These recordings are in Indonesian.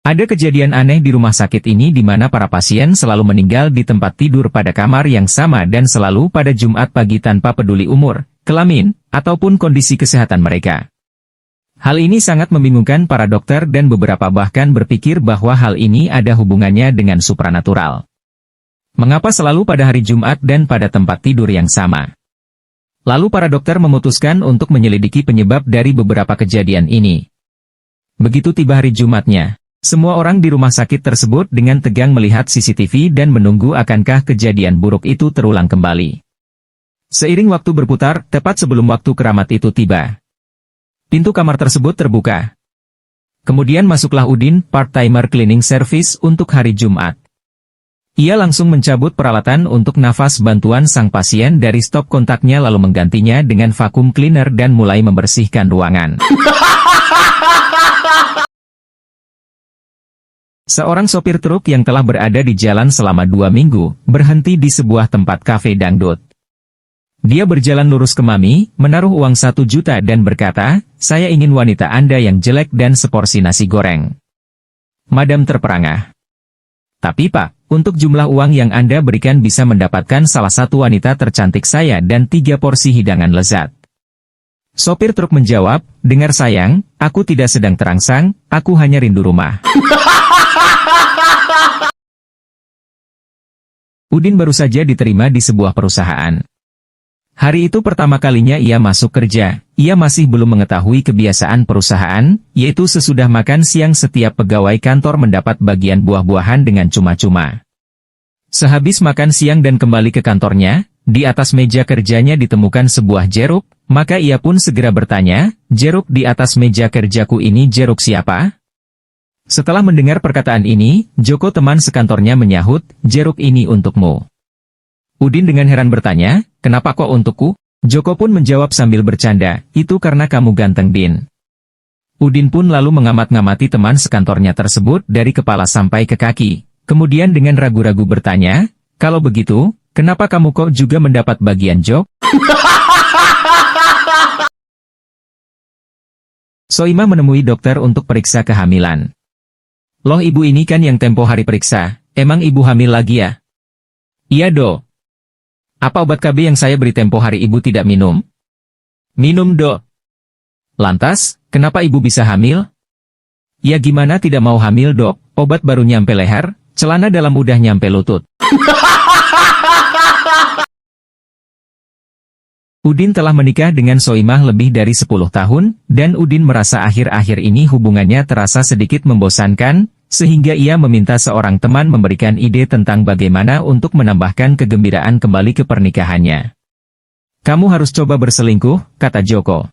Ada kejadian aneh di rumah sakit ini di mana para pasien selalu meninggal di tempat tidur pada kamar yang sama dan selalu pada Jumat pagi tanpa peduli umur, kelamin, ataupun kondisi kesehatan mereka. Hal ini sangat membingungkan para dokter dan beberapa bahkan berpikir bahwa hal ini ada hubungannya dengan supranatural. Mengapa selalu pada hari Jumat dan pada tempat tidur yang sama? Lalu para dokter memutuskan untuk menyelidiki penyebab dari beberapa kejadian ini. Begitu tiba hari Jumatnya, semua orang di rumah sakit tersebut dengan tegang melihat CCTV dan menunggu akankah kejadian buruk itu terulang kembali. Seiring waktu berputar, tepat sebelum waktu keramat itu tiba, pintu kamar tersebut terbuka. Kemudian masuklah Udin, part-timer cleaning service untuk hari Jumat. Ia langsung mencabut peralatan untuk nafas bantuan sang pasien dari stop kontaknya lalu menggantinya dengan vacuum cleaner dan mulai membersihkan ruangan. Seorang sopir truk yang telah berada di jalan selama 2 minggu, berhenti di sebuah tempat kafe dangdut. Dia berjalan lurus ke Mami, menaruh uang 1 juta dan berkata, "Saya ingin wanita Anda yang jelek dan seporsi nasi goreng." Madam terperangah. "Tapi Pak, untuk jumlah uang yang Anda berikan bisa mendapatkan salah satu wanita tercantik saya dan 3 porsi hidangan lezat." Sopir truk menjawab, "Dengar sayang, aku tidak sedang terangsang, aku hanya rindu rumah." Udin baru saja diterima di sebuah perusahaan. Hari itu pertama kalinya ia masuk kerja, ia masih belum mengetahui kebiasaan perusahaan, yaitu sesudah makan siang setiap pegawai kantor mendapat bagian buah-buahan dengan cuma-cuma. Sehabis makan siang dan kembali ke kantornya, di atas meja kerjanya ditemukan sebuah jeruk, maka ia pun segera bertanya, "Jeruk di atas meja kerjaku ini jeruk siapa?" Setelah mendengar perkataan ini, Joko teman sekantornya menyahut, "Jeruk ini untukmu." Udin dengan heran bertanya, "Kenapa kok untukku?" Joko pun menjawab sambil bercanda, "Itu karena kamu ganteng, Din." Udin pun lalu mengamat-ngamati teman sekantornya tersebut dari kepala sampai ke kaki. Kemudian dengan ragu-ragu bertanya, "Kalau begitu, kenapa kamu kok juga mendapat bagian jok?" Soimah menemui dokter untuk periksa kehamilan. "Loh, ibu ini kan yang tempo hari periksa, emang ibu hamil lagi ya?" "Iya Dok." "Apa obat KB yang saya beri tempo hari ibu tidak minum?" "Minum Dok." "Lantas, kenapa ibu bisa hamil?" "Ya gimana tidak mau hamil Dok, obat baru nyampe leher, celana dalam udah nyampe lutut." Udin telah menikah dengan Soimah lebih dari 10 tahun, dan Udin merasa akhir-akhir ini hubungannya terasa sedikit membosankan, sehingga ia meminta seorang teman memberikan ide tentang bagaimana untuk menambahkan kegembiraan kembali ke pernikahannya. "Kamu harus coba berselingkuh," kata Joko.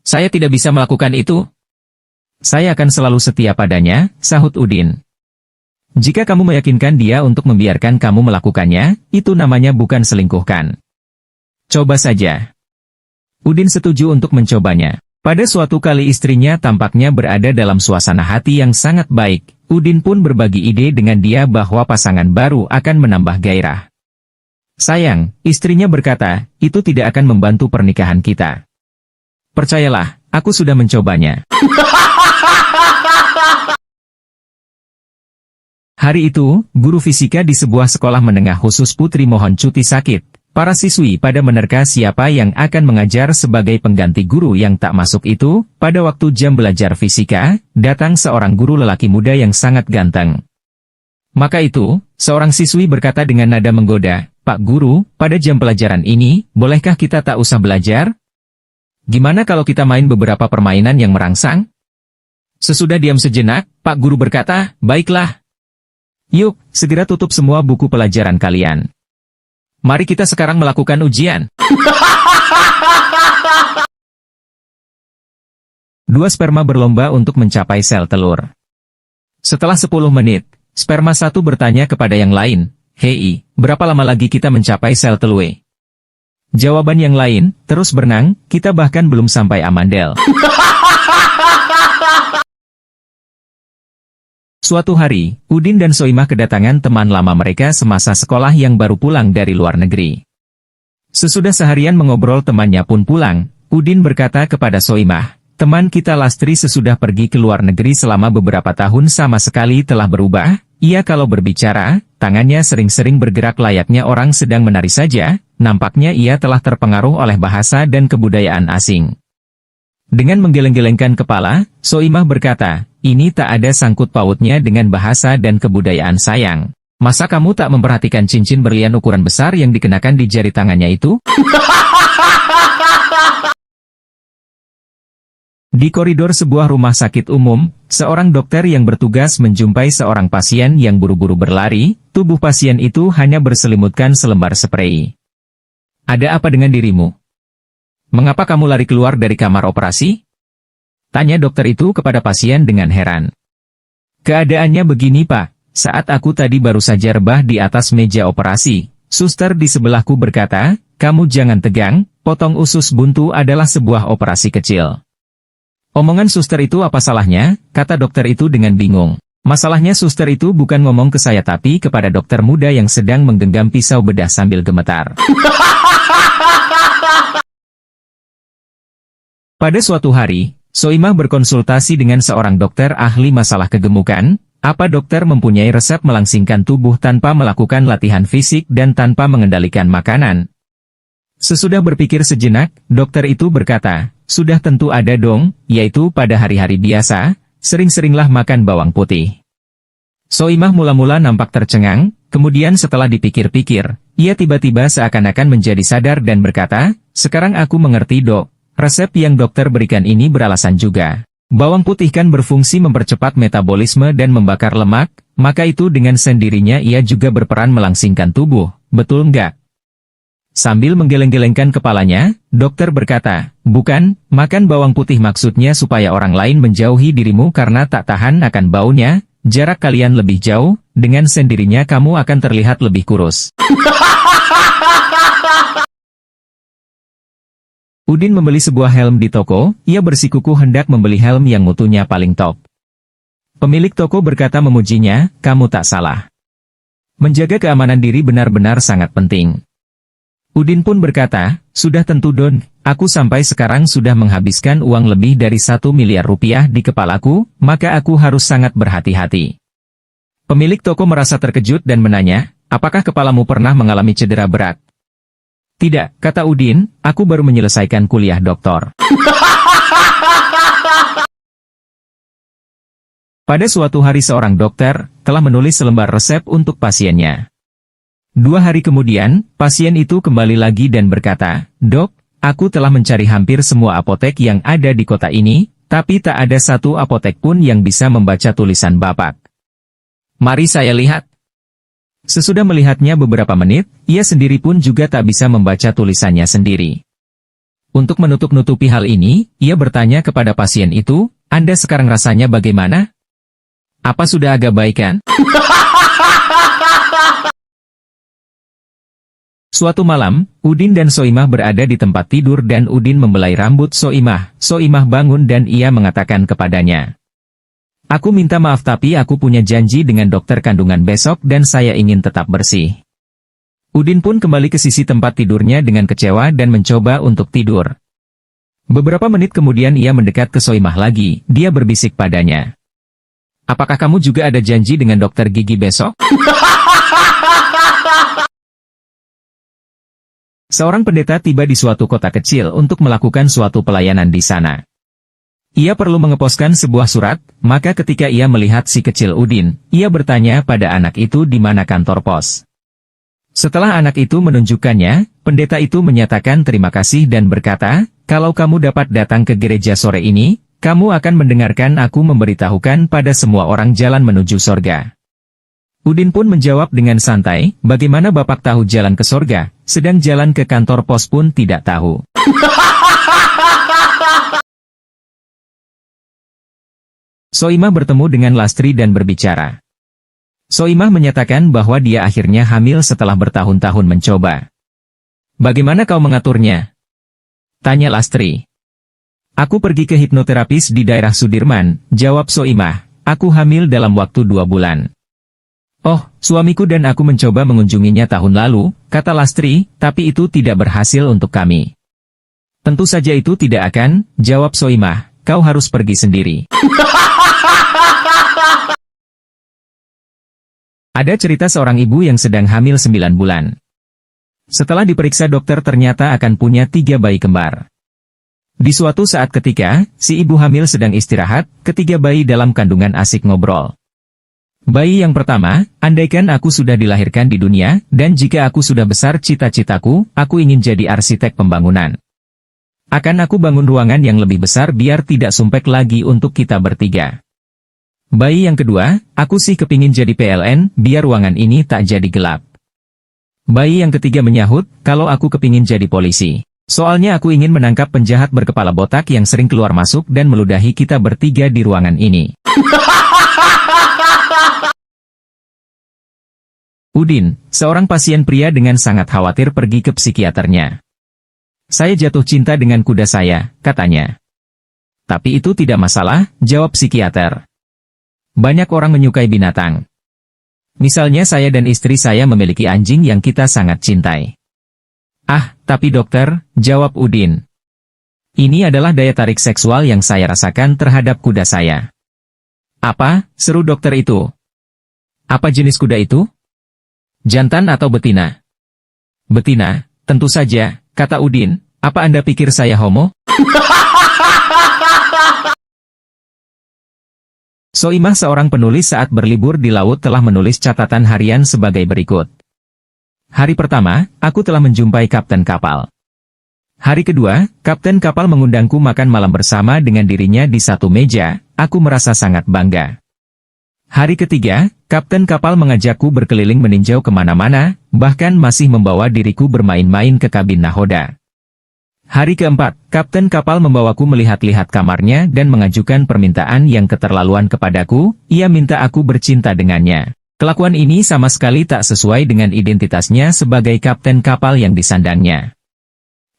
"Saya tidak bisa melakukan itu." "Saya akan selalu setia padanya," sahut Udin. "Jika kamu meyakinkan dia untuk membiarkan kamu melakukannya, itu namanya bukan selingkuhkan. Coba saja." Udin setuju untuk mencobanya. Pada suatu kali istrinya tampaknya berada dalam suasana hati yang sangat baik, Udin pun berbagi ide dengan dia bahwa pasangan baru akan menambah gairah. "Sayang," istrinya berkata, "itu tidak akan membantu pernikahan kita. Percayalah, aku sudah mencobanya." Hari itu, guru fisika di sebuah sekolah menengah khusus putri mohon cuti sakit. Para siswi pada menerka siapa yang akan mengajar sebagai pengganti guru yang tak masuk itu. Pada waktu jam belajar fisika, datang seorang guru lelaki muda yang sangat ganteng. Maka itu, seorang siswi berkata dengan nada menggoda, "Pak Guru, pada jam pelajaran ini, bolehkah kita tak usah belajar? Gimana kalau kita main beberapa permainan yang merangsang?" Sesudah diam sejenak, Pak Guru berkata, "Baiklah. Yuk, segera tutup semua buku pelajaran kalian. Mari kita sekarang melakukan ujian." 2 sperma berlomba untuk mencapai sel telur. Setelah 10 menit, sperma satu bertanya kepada yang lain, "Hei, berapa lama lagi kita mencapai sel telur?" Jawaban yang lain, "Terus berenang, kita bahkan belum sampai amandel." Suatu hari, Udin dan Soimah kedatangan teman lama mereka semasa sekolah yang baru pulang dari luar negeri. Sesudah seharian mengobrol temannya pun pulang, Udin berkata kepada Soimah, Teman kita Lastri sesudah pergi ke luar negeri selama beberapa tahun sama sekali telah berubah. Ia kalau berbicara, tangannya sering-sering bergerak layaknya orang sedang menari saja. Nampaknya ia telah terpengaruh oleh bahasa dan kebudayaan asing. Dengan menggeleng-gelengkan kepala, Soimah berkata, ini tak ada sangkut pautnya dengan bahasa dan kebudayaan sayang. Masa kamu tak memperhatikan cincin berlian ukuran besar yang dikenakan di jari tangannya itu? Di koridor sebuah rumah sakit umum, seorang dokter yang bertugas menjumpai seorang pasien yang buru-buru berlari. Tubuh pasien itu hanya berselimutkan selembar sprei. Ada apa dengan dirimu? Mengapa kamu lari keluar dari kamar operasi? Tanya dokter itu kepada pasien dengan heran. Keadaannya begini Pak, saat aku tadi baru saja rebah di atas meja operasi. Suster di sebelahku berkata, kamu jangan tegang, potong usus buntu adalah sebuah operasi kecil. Omongan suster itu apa salahnya, kata dokter itu dengan bingung. Masalahnya suster itu bukan ngomong ke saya tapi kepada dokter muda yang sedang menggenggam pisau bedah sambil gemetar. Pada suatu hari, Soimah berkonsultasi dengan seorang dokter ahli masalah kegemukan. Apa dokter mempunyai resep melangsingkan tubuh tanpa melakukan latihan fisik dan tanpa mengendalikan makanan? Sesudah berpikir sejenak, dokter itu berkata, sudah tentu ada dong, yaitu pada hari-hari biasa, sering-seringlah makan bawang putih. Soimah mula-mula nampak tercengang, kemudian setelah dipikir-pikir, ia tiba-tiba seakan-akan menjadi sadar dan berkata, sekarang aku mengerti dok, resep yang dokter berikan ini beralasan juga. Bawang putih kan berfungsi mempercepat metabolisme dan membakar lemak, maka itu dengan sendirinya ia juga berperan melangsingkan tubuh, betul enggak? Sambil menggeleng-gelengkan kepalanya, dokter berkata, bukan, makan bawang putih maksudnya supaya orang lain menjauhi dirimu karena tak tahan akan baunya, jarak kalian lebih jauh, dengan sendirinya kamu akan terlihat lebih kurus. Udin membeli sebuah helm di toko, ia bersikukuh hendak membeli helm yang mutunya paling top. Pemilik toko berkata memujinya, kamu tak salah. Menjaga keamanan diri benar-benar sangat penting. Udin pun berkata, sudah tentu Don, aku sampai sekarang sudah menghabiskan uang lebih dari 1 miliar rupiah di kepalaku, maka aku harus sangat berhati-hati. Pemilik toko merasa terkejut dan menanya, apakah kepalamu pernah mengalami cedera berat? Tidak, kata Udin, aku baru menyelesaikan kuliah doktor. Pada suatu hari seorang dokter telah menulis selembar resep untuk pasiennya. 2 hari kemudian, pasien itu kembali lagi dan berkata, Dok, aku telah mencari hampir semua apotek yang ada di kota ini, tapi tak ada satu apotek pun yang bisa membaca tulisan Bapak. Mari saya lihat. Sesudah melihatnya beberapa menit, ia sendiri pun juga tak bisa membaca tulisannya sendiri. Untuk menutup-nutupi hal ini, ia bertanya kepada pasien itu, Anda sekarang rasanya bagaimana? Apa sudah agak baikan? Suatu malam, Udin dan Soimah berada di tempat tidur dan Udin membelai rambut Soimah. Soimah bangun dan ia mengatakan kepadanya, aku minta maaf tapi aku punya janji dengan dokter kandungan besok dan saya ingin tetap bersih. Udin pun kembali ke sisi tempat tidurnya dengan kecewa dan mencoba untuk tidur. Beberapa menit kemudian ia mendekat ke Soimah lagi, dia berbisik padanya. Apakah kamu juga ada janji dengan dokter gigi besok? Seorang pendeta tiba di suatu kota kecil untuk melakukan suatu pelayanan di sana. Ia perlu mengeposkan sebuah surat, maka ketika ia melihat si kecil Udin, ia bertanya pada anak itu di mana kantor pos. Setelah anak itu menunjukkannya, pendeta itu menyatakan terima kasih dan berkata, kalau kamu dapat datang ke gereja sore ini, kamu akan mendengarkan aku memberitahukan pada semua orang jalan menuju sorga. Udin pun menjawab dengan santai, bagaimana Bapak tahu jalan ke sorga, sedang jalan ke kantor pos pun tidak tahu. Soimah bertemu dengan Lastri dan berbicara. Soimah menyatakan bahwa dia akhirnya hamil setelah bertahun-tahun mencoba. Bagaimana kau mengaturnya? Tanya Lastri. Aku pergi ke hipnoterapis di daerah Sudirman, jawab Soimah. Aku hamil dalam waktu 2 bulan. Oh, suamiku dan aku mencoba mengunjunginya tahun lalu, kata Lastri, tapi itu tidak berhasil untuk kami. Tentu saja itu tidak akan, jawab Soimah. kau harus pergi sendiri. Ada cerita seorang ibu yang sedang hamil 9 bulan. Setelah diperiksa dokter ternyata akan punya 3 bayi kembar. Di suatu saat ketika, si ibu hamil sedang istirahat, ketiga bayi dalam kandungan asik ngobrol. Bayi yang pertama, andaikan aku sudah dilahirkan di dunia, dan jika aku sudah besar cita-citaku, aku ingin jadi arsitek pembangunan. Akan aku bangun ruangan yang lebih besar biar tidak sumpek lagi untuk kita bertiga. Bayi yang kedua, aku sih kepingin jadi PLN, biar ruangan ini tak jadi gelap. Bayi yang ketiga menyahut, kalau aku kepingin jadi polisi. Soalnya aku ingin menangkap penjahat berkepala botak yang sering keluar masuk dan meludahi kita bertiga di ruangan ini. Udin, seorang pasien pria dengan sangat khawatir pergi ke psikiaternya. Saya jatuh cinta dengan kuda saya, katanya. Tapi itu tidak masalah, jawab psikiater. Banyak orang menyukai binatang. Misalnya saya dan istri saya memiliki anjing yang kita sangat cintai. Ah, tapi dokter, jawab Udin. Ini adalah daya tarik seksual yang saya rasakan terhadap kuda saya. Apa? Seru dokter itu. Apa jenis kuda itu? Jantan atau betina? Betina, tentu saja, kata Udin. Apa Anda pikir saya homo? Soimah seorang penulis saat berlibur di laut telah menulis catatan harian sebagai berikut. Hari pertama, aku telah menjumpai kapten kapal. Hari kedua, kapten kapal mengundangku makan malam bersama dengan dirinya di satu meja, aku merasa sangat bangga. Hari ketiga, kapten kapal mengajakku berkeliling meninjau kemana-mana, bahkan masih membawa diriku bermain-main ke kabin nahoda. Hari keempat, kapten kapal membawaku melihat-lihat kamarnya dan mengajukan permintaan yang keterlaluan kepadaku, ia minta aku bercinta dengannya. Kelakuan ini sama sekali tak sesuai dengan identitasnya sebagai kapten kapal yang disandangnya.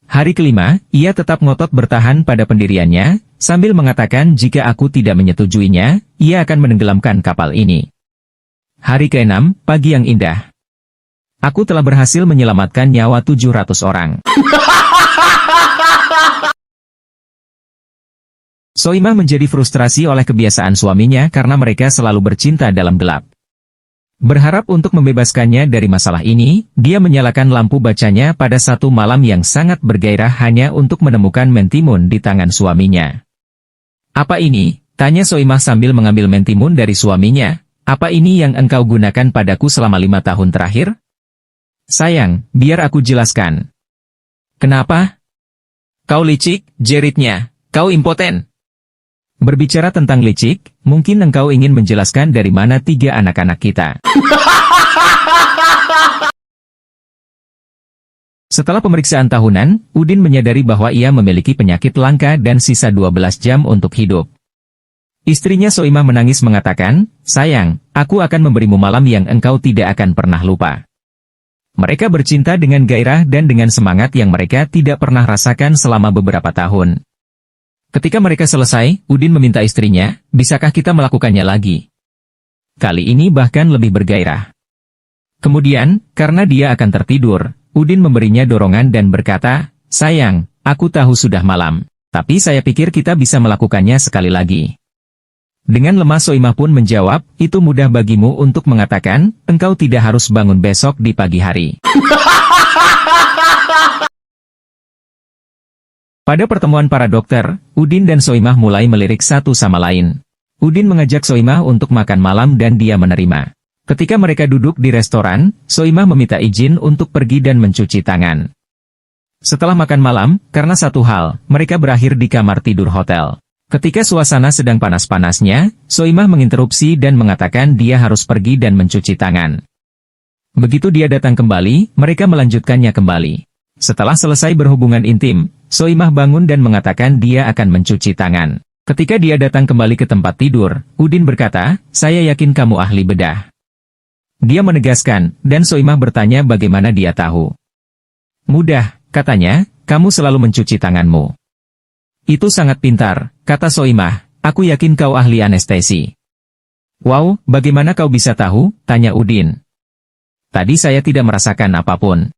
Hari kelima, ia tetap ngotot bertahan pada pendiriannya, sambil mengatakan jika aku tidak menyetujuinya, ia akan menenggelamkan kapal ini. Hari keenam, pagi yang indah. Aku telah berhasil menyelamatkan nyawa 700 orang. Soimah menjadi frustrasi oleh kebiasaan suaminya karena mereka selalu bercinta dalam gelap. Berharap untuk membebaskannya dari masalah ini, dia menyalakan lampu bacanya pada satu malam yang sangat bergairah hanya untuk menemukan mentimun di tangan suaminya. Apa ini? Tanya Soimah sambil mengambil mentimun dari suaminya. Apa ini yang engkau gunakan padaku selama 5 tahun terakhir? Sayang, biar aku jelaskan. Kenapa? Kau licik, jeritnya. Kau impoten. Berbicara tentang licik, mungkin engkau ingin menjelaskan dari mana 3 anak-anak kita. Setelah pemeriksaan tahunan, Udin menyadari bahwa ia memiliki penyakit langka dan sisa 12 jam untuk hidup. Istrinya Soimah menangis mengatakan, sayang, aku akan memberimu malam yang engkau tidak akan pernah lupa. Mereka bercinta dengan gairah dan dengan semangat yang mereka tidak pernah rasakan selama beberapa tahun. Ketika mereka selesai, Udin meminta istrinya, bisakah kita melakukannya lagi? Kali ini bahkan lebih bergairah. Kemudian, karena dia akan tertidur, Udin memberinya dorongan dan berkata, sayang, aku tahu sudah malam, tapi saya pikir kita bisa melakukannya sekali lagi. Dengan lemah Soimah pun menjawab, itu mudah bagimu untuk mengatakan, engkau tidak harus bangun besok di pagi hari. Pada pertemuan para dokter, Udin dan Soimah mulai melirik satu sama lain. Udin mengajak Soimah untuk makan malam dan dia menerima. Ketika mereka duduk di restoran, Soimah meminta izin untuk pergi dan mencuci tangan. Setelah makan malam, karena satu hal, mereka berakhir di kamar tidur hotel. Ketika suasana sedang panas-panasnya, Soimah menginterupsi dan mengatakan dia harus pergi dan mencuci tangan. Begitu dia datang kembali, mereka melanjutkannya kembali. Setelah selesai berhubungan intim, Soimah bangun dan mengatakan dia akan mencuci tangan. Ketika dia datang kembali ke tempat tidur, Udin berkata, saya yakin kamu ahli bedah. Dia menegaskan, dan Soimah bertanya bagaimana dia tahu. Mudah, katanya, kamu selalu mencuci tanganmu. Itu sangat pintar, kata Soimah, aku yakin kau ahli anestesi. Wow, bagaimana kau bisa tahu? Tanya Udin. Tadi saya tidak merasakan apapun.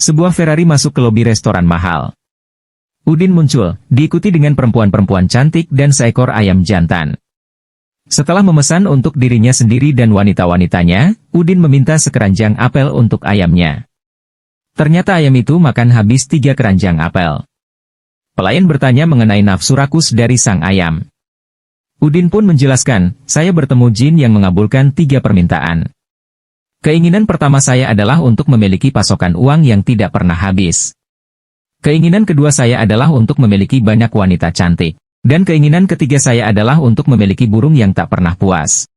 Sebuah Ferrari masuk ke lobi restoran mahal. Udin muncul, diikuti dengan perempuan-perempuan cantik dan seekor ayam jantan. Setelah memesan untuk dirinya sendiri dan wanita-wanitanya, Udin meminta sekeranjang apel untuk ayamnya. Ternyata ayam itu makan habis 3 keranjang apel. Pelayan bertanya mengenai nafsu rakus dari sang ayam. Udin pun menjelaskan, saya bertemu jin yang mengabulkan 3 permintaan. Keinginan pertama saya adalah untuk memiliki pasokan uang yang tidak pernah habis. Keinginan kedua saya adalah untuk memiliki banyak wanita cantik. Dan keinginan ketiga saya adalah untuk memiliki burung yang tak pernah puas.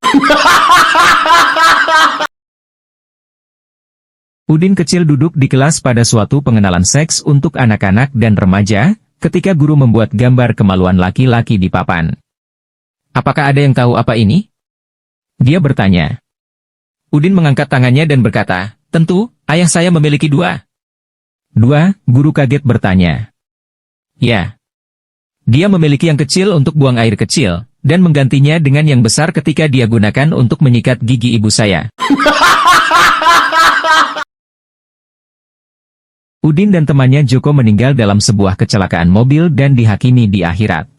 Udin kecil duduk di kelas pada suatu pengenalan seks untuk anak-anak dan remaja, ketika guru membuat gambar kemaluan laki-laki di papan. Apakah ada yang tahu apa ini? Dia bertanya. Udin mengangkat tangannya dan berkata, tentu, ayah saya memiliki 2. 2, guru kaget bertanya. Ya. Dia memiliki yang kecil untuk buang air kecil, dan menggantinya dengan yang besar ketika dia gunakan untuk menyikat gigi ibu saya. Udin dan temannya Joko meninggal dalam sebuah kecelakaan mobil dan dihakimi di akhirat.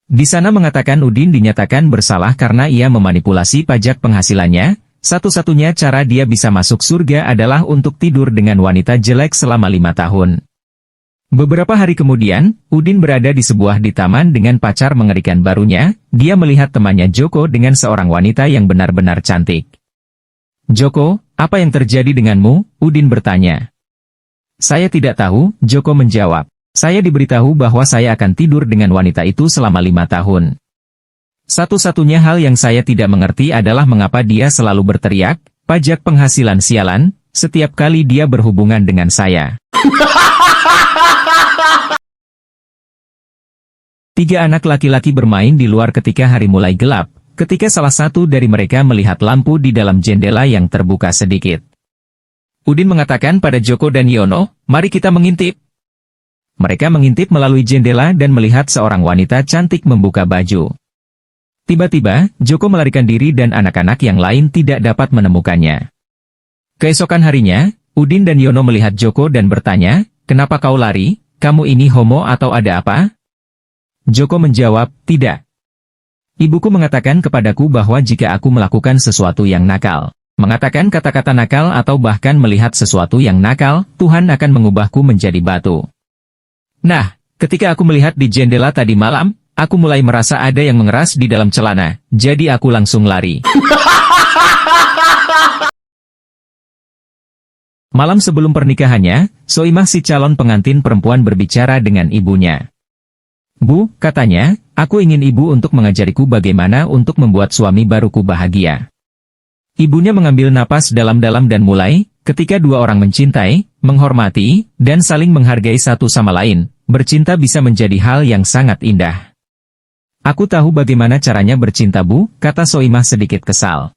Di sana mengatakan Udin dinyatakan bersalah karena ia memanipulasi pajak penghasilannya. Satu-satunya cara dia bisa masuk surga adalah untuk tidur dengan wanita jelek selama 5 tahun. Beberapa hari kemudian, Udin berada di sebuah taman dengan pacar mengerikan barunya. Dia melihat temannya Joko dengan seorang wanita yang benar-benar cantik. Joko, apa yang terjadi denganmu? Udin bertanya. Saya tidak tahu, Joko menjawab. Saya diberitahu bahwa saya akan tidur dengan wanita itu selama 5 tahun. Satu-satunya hal yang saya tidak mengerti adalah mengapa dia selalu berteriak, pajak penghasilan sialan, setiap kali dia berhubungan dengan saya. 3 anak laki-laki bermain di luar ketika hari mulai gelap, ketika salah satu dari mereka melihat lampu di dalam jendela yang terbuka sedikit. Udin mengatakan pada Joko dan Yono, mari kita mengintip. Mereka mengintip melalui jendela dan melihat seorang wanita cantik membuka baju. Tiba-tiba, Joko melarikan diri dan anak-anak yang lain tidak dapat menemukannya. Keesokan harinya, Udin dan Yono melihat Joko dan bertanya, kenapa kau lari? Kamu ini homo atau ada apa? Joko menjawab, tidak. Ibuku mengatakan kepadaku bahwa jika aku melakukan sesuatu yang nakal, mengatakan kata-kata nakal atau bahkan melihat sesuatu yang nakal, Tuhan akan mengubahku menjadi batu. Nah, ketika aku melihat di jendela tadi malam, aku mulai merasa ada yang mengeras di dalam celana, jadi aku langsung lari. Malam sebelum pernikahannya, Soimah si calon pengantin perempuan berbicara dengan ibunya. Bu, katanya, aku ingin ibu untuk mengajariku bagaimana untuk membuat suami baruku bahagia. Ibunya mengambil napas dalam-dalam dan mulai, ketika 2 orang mencintai, menghormati, dan saling menghargai satu sama lain, bercinta bisa menjadi hal yang sangat indah. Aku tahu bagaimana caranya bercinta Bu, kata Soimah sedikit kesal.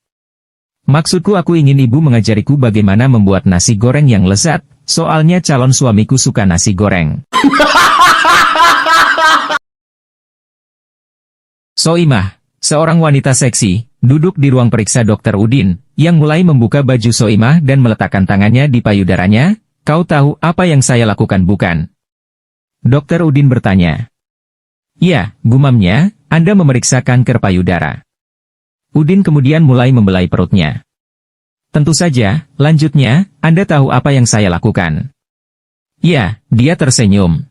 Maksudku aku ingin ibu mengajariku bagaimana membuat nasi goreng yang lezat, soalnya calon suamiku suka nasi goreng. Soimah, seorang wanita seksi, duduk di ruang periksa Dr. Udin, yang mulai membuka baju Soimah dan meletakkan tangannya di payudaranya. Kau tahu apa yang saya lakukan bukan? Dr. Udin bertanya. Ya, gumamnya, Anda memeriksa kanker payudara. Udin kemudian mulai membelai perutnya. Tentu saja, lanjutnya, Anda tahu apa yang saya lakukan. Ya, dia tersenyum.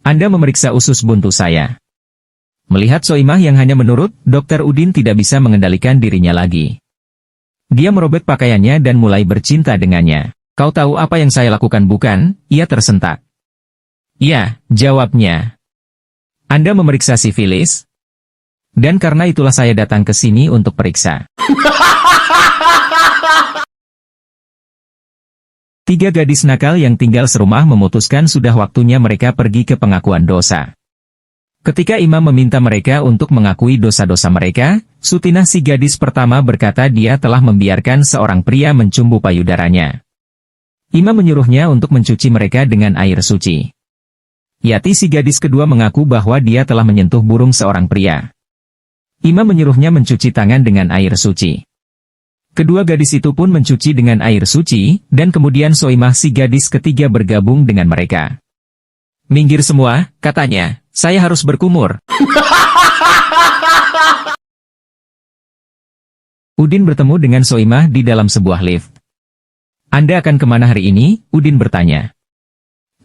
Anda memeriksa usus buntu saya. Melihat Soimah yang hanya menurut, Dr. Udin tidak bisa mengendalikan dirinya lagi. Dia merobek pakaiannya dan mulai bercinta dengannya. Kau tahu apa yang saya lakukan bukan? Ia tersentak. Ya, jawabnya. Anda memeriksa sifilis? Dan karena itulah saya datang ke sini untuk periksa. 3 gadis nakal yang tinggal serumah memutuskan sudah waktunya mereka pergi ke pengakuan dosa. Ketika imam meminta mereka untuk mengakui dosa-dosa mereka, Sutinah si gadis pertama berkata dia telah membiarkan seorang pria mencumbu payudaranya. Imam menyuruhnya untuk mencuci mereka dengan air suci. Yati si gadis kedua mengaku bahwa dia telah menyentuh burung seorang pria. Imam menyuruhnya mencuci tangan dengan air suci. Kedua gadis itu pun mencuci dengan air suci, dan kemudian Soimah si gadis ketiga bergabung dengan mereka. "Minggir semua," katanya, "saya harus berkumur." Udin bertemu dengan Soimah di dalam sebuah lift. "Anda akan kemana hari ini?" Udin bertanya.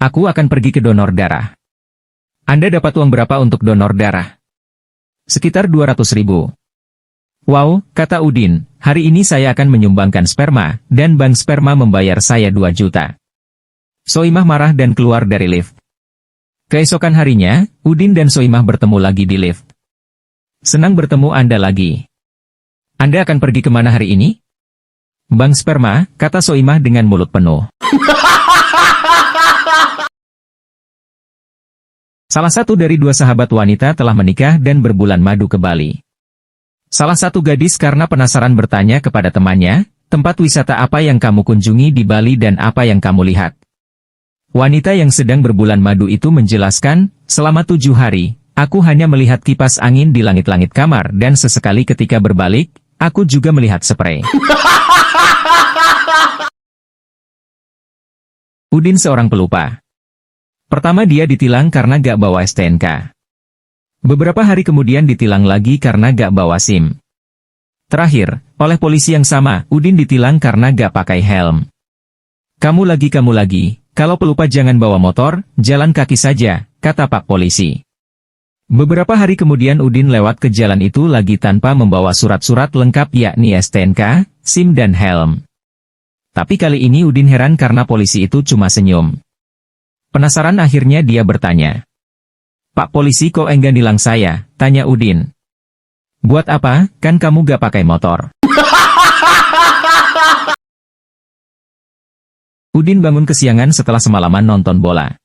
"Aku akan pergi ke donor darah." "Anda dapat uang berapa untuk donor darah?" "Sekitar 200.000. "Wow," kata Udin, "hari ini saya akan menyumbangkan sperma, dan bank sperma membayar saya 2 juta. Soimah marah dan keluar dari lift. Keesokan harinya, Udin dan Soimah bertemu lagi di lift. "Senang bertemu Anda lagi. Anda akan pergi kemana hari ini?" "Bank sperma," kata Soimah dengan mulut penuh. Salah satu dari dua sahabat wanita telah menikah dan berbulan madu ke Bali. Salah satu gadis karena penasaran bertanya kepada temannya, "Tempat wisata apa yang kamu kunjungi di Bali dan apa yang kamu lihat?" Wanita yang sedang berbulan madu itu menjelaskan, "Selama 7 hari, aku hanya melihat kipas angin di langit-langit kamar dan sesekali ketika berbalik, aku juga melihat sprei." Udin seorang pelupa. Pertama dia ditilang karena gak bawa STNK. Beberapa hari kemudian ditilang lagi karena gak bawa SIM. Terakhir, oleh polisi yang sama, Udin ditilang karena gak pakai helm. Kamu lagi, kalau pelupa jangan bawa motor, jalan kaki saja," kata Pak Polisi. Beberapa hari kemudian Udin lewat ke jalan itu lagi tanpa membawa surat-surat lengkap yakni STNK, SIM dan helm. Tapi kali ini Udin heran karena polisi itu cuma senyum. Penasaran akhirnya dia bertanya. "Pak Polisi kok enggan nilang saya?" tanya Udin. "Buat apa, kan kamu gak pakai motor." Udin bangun kesiangan setelah semalaman nonton bola.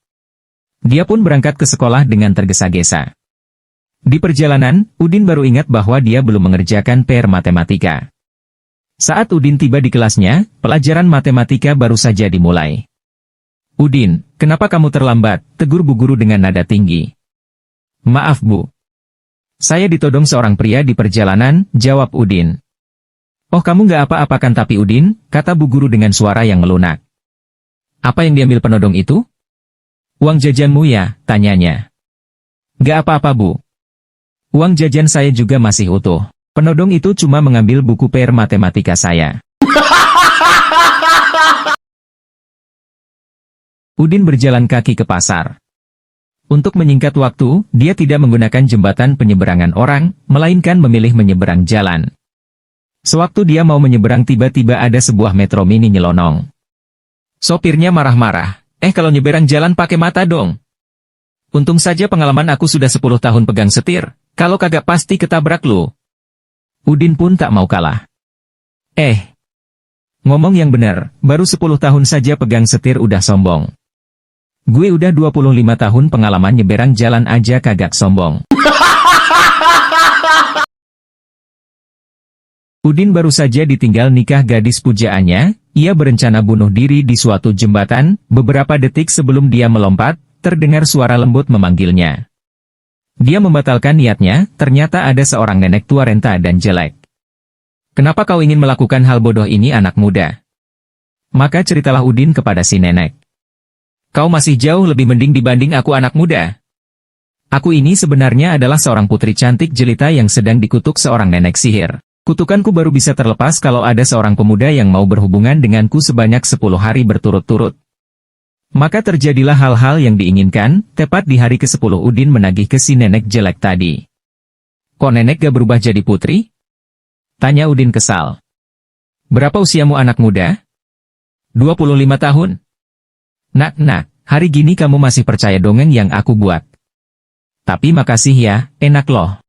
Dia pun berangkat ke sekolah dengan tergesa-gesa. Di perjalanan, Udin baru ingat bahwa dia belum mengerjakan PR matematika. Saat Udin tiba di kelasnya, pelajaran matematika baru saja dimulai. "Udin, kenapa kamu terlambat?" tegur bu guru dengan nada tinggi. "Maaf Bu. Saya ditodong seorang pria di perjalanan," jawab Udin. "Oh kamu nggak apa-apa kan?" "Tapi Udin," kata bu guru dengan suara yang melunak. "Apa yang diambil penodong itu?" "Uang jajanmu ya?" tanyanya. "Nggak apa-apa Bu. Uang jajan saya juga masih utuh. Penodong itu cuma mengambil buku PR matematika saya." Udin berjalan kaki ke pasar. Untuk menyingkat waktu, dia tidak menggunakan jembatan penyeberangan orang, melainkan memilih menyeberang jalan. Sewaktu dia mau menyeberang tiba-tiba ada sebuah metro mini nyelonong. Sopirnya marah-marah, "Kalau nyeberang jalan pakai mata dong. Untung saja pengalaman aku sudah 10 tahun pegang setir, kalau kagak pasti ketabrak lu." Udin pun tak mau kalah. Ngomong yang benar, baru 10 tahun saja pegang setir udah sombong. Gue udah 25 tahun pengalaman nyeberang jalan aja kagak sombong. Udin baru saja ditinggal nikah gadis pujaannya, ia berencana bunuh diri di suatu jembatan, beberapa detik sebelum dia melompat, terdengar suara lembut memanggilnya. Dia membatalkan niatnya, ternyata ada seorang nenek tua renta dan jelek. "Kenapa kau ingin melakukan hal bodoh ini anak muda?" Maka ceritalah Udin kepada si nenek. "Kau masih jauh lebih mending dibanding aku anak muda. Aku ini sebenarnya adalah seorang putri cantik jelita yang sedang dikutuk seorang nenek sihir. Kutukanku baru bisa terlepas kalau ada seorang pemuda yang mau berhubungan denganku sebanyak 10 hari berturut-turut." Maka terjadilah hal-hal yang diinginkan, tepat di hari ke-10 Udin menagih ke si nenek jelek tadi. "Kok nenek gak berubah jadi putri?" tanya Udin kesal. "Berapa usiamu anak muda?" 25 tahun. Nak, hari gini kamu masih percaya dongeng yang aku buat. Tapi makasih ya, enak loh."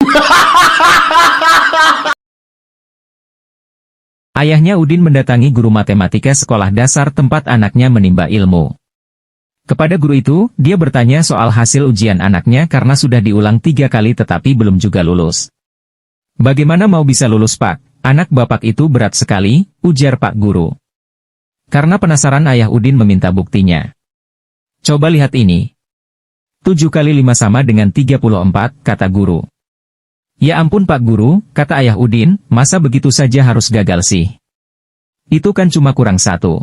Ayahnya Udin mendatangi guru matematika sekolah dasar tempat anaknya menimba ilmu. Kepada guru itu, dia bertanya soal hasil ujian anaknya karena sudah diulang 3 kali tetapi belum juga lulus. "Bagaimana mau bisa lulus Pak? Anak Bapak itu berat sekali," ujar Pak Guru. Karena penasaran ayah Udin meminta buktinya. "Coba lihat ini. 7 kali 5 sama dengan 34, kata guru. "Ya ampun Pak Guru," kata ayah Udin, "masa begitu saja harus gagal sih? Itu kan cuma kurang satu.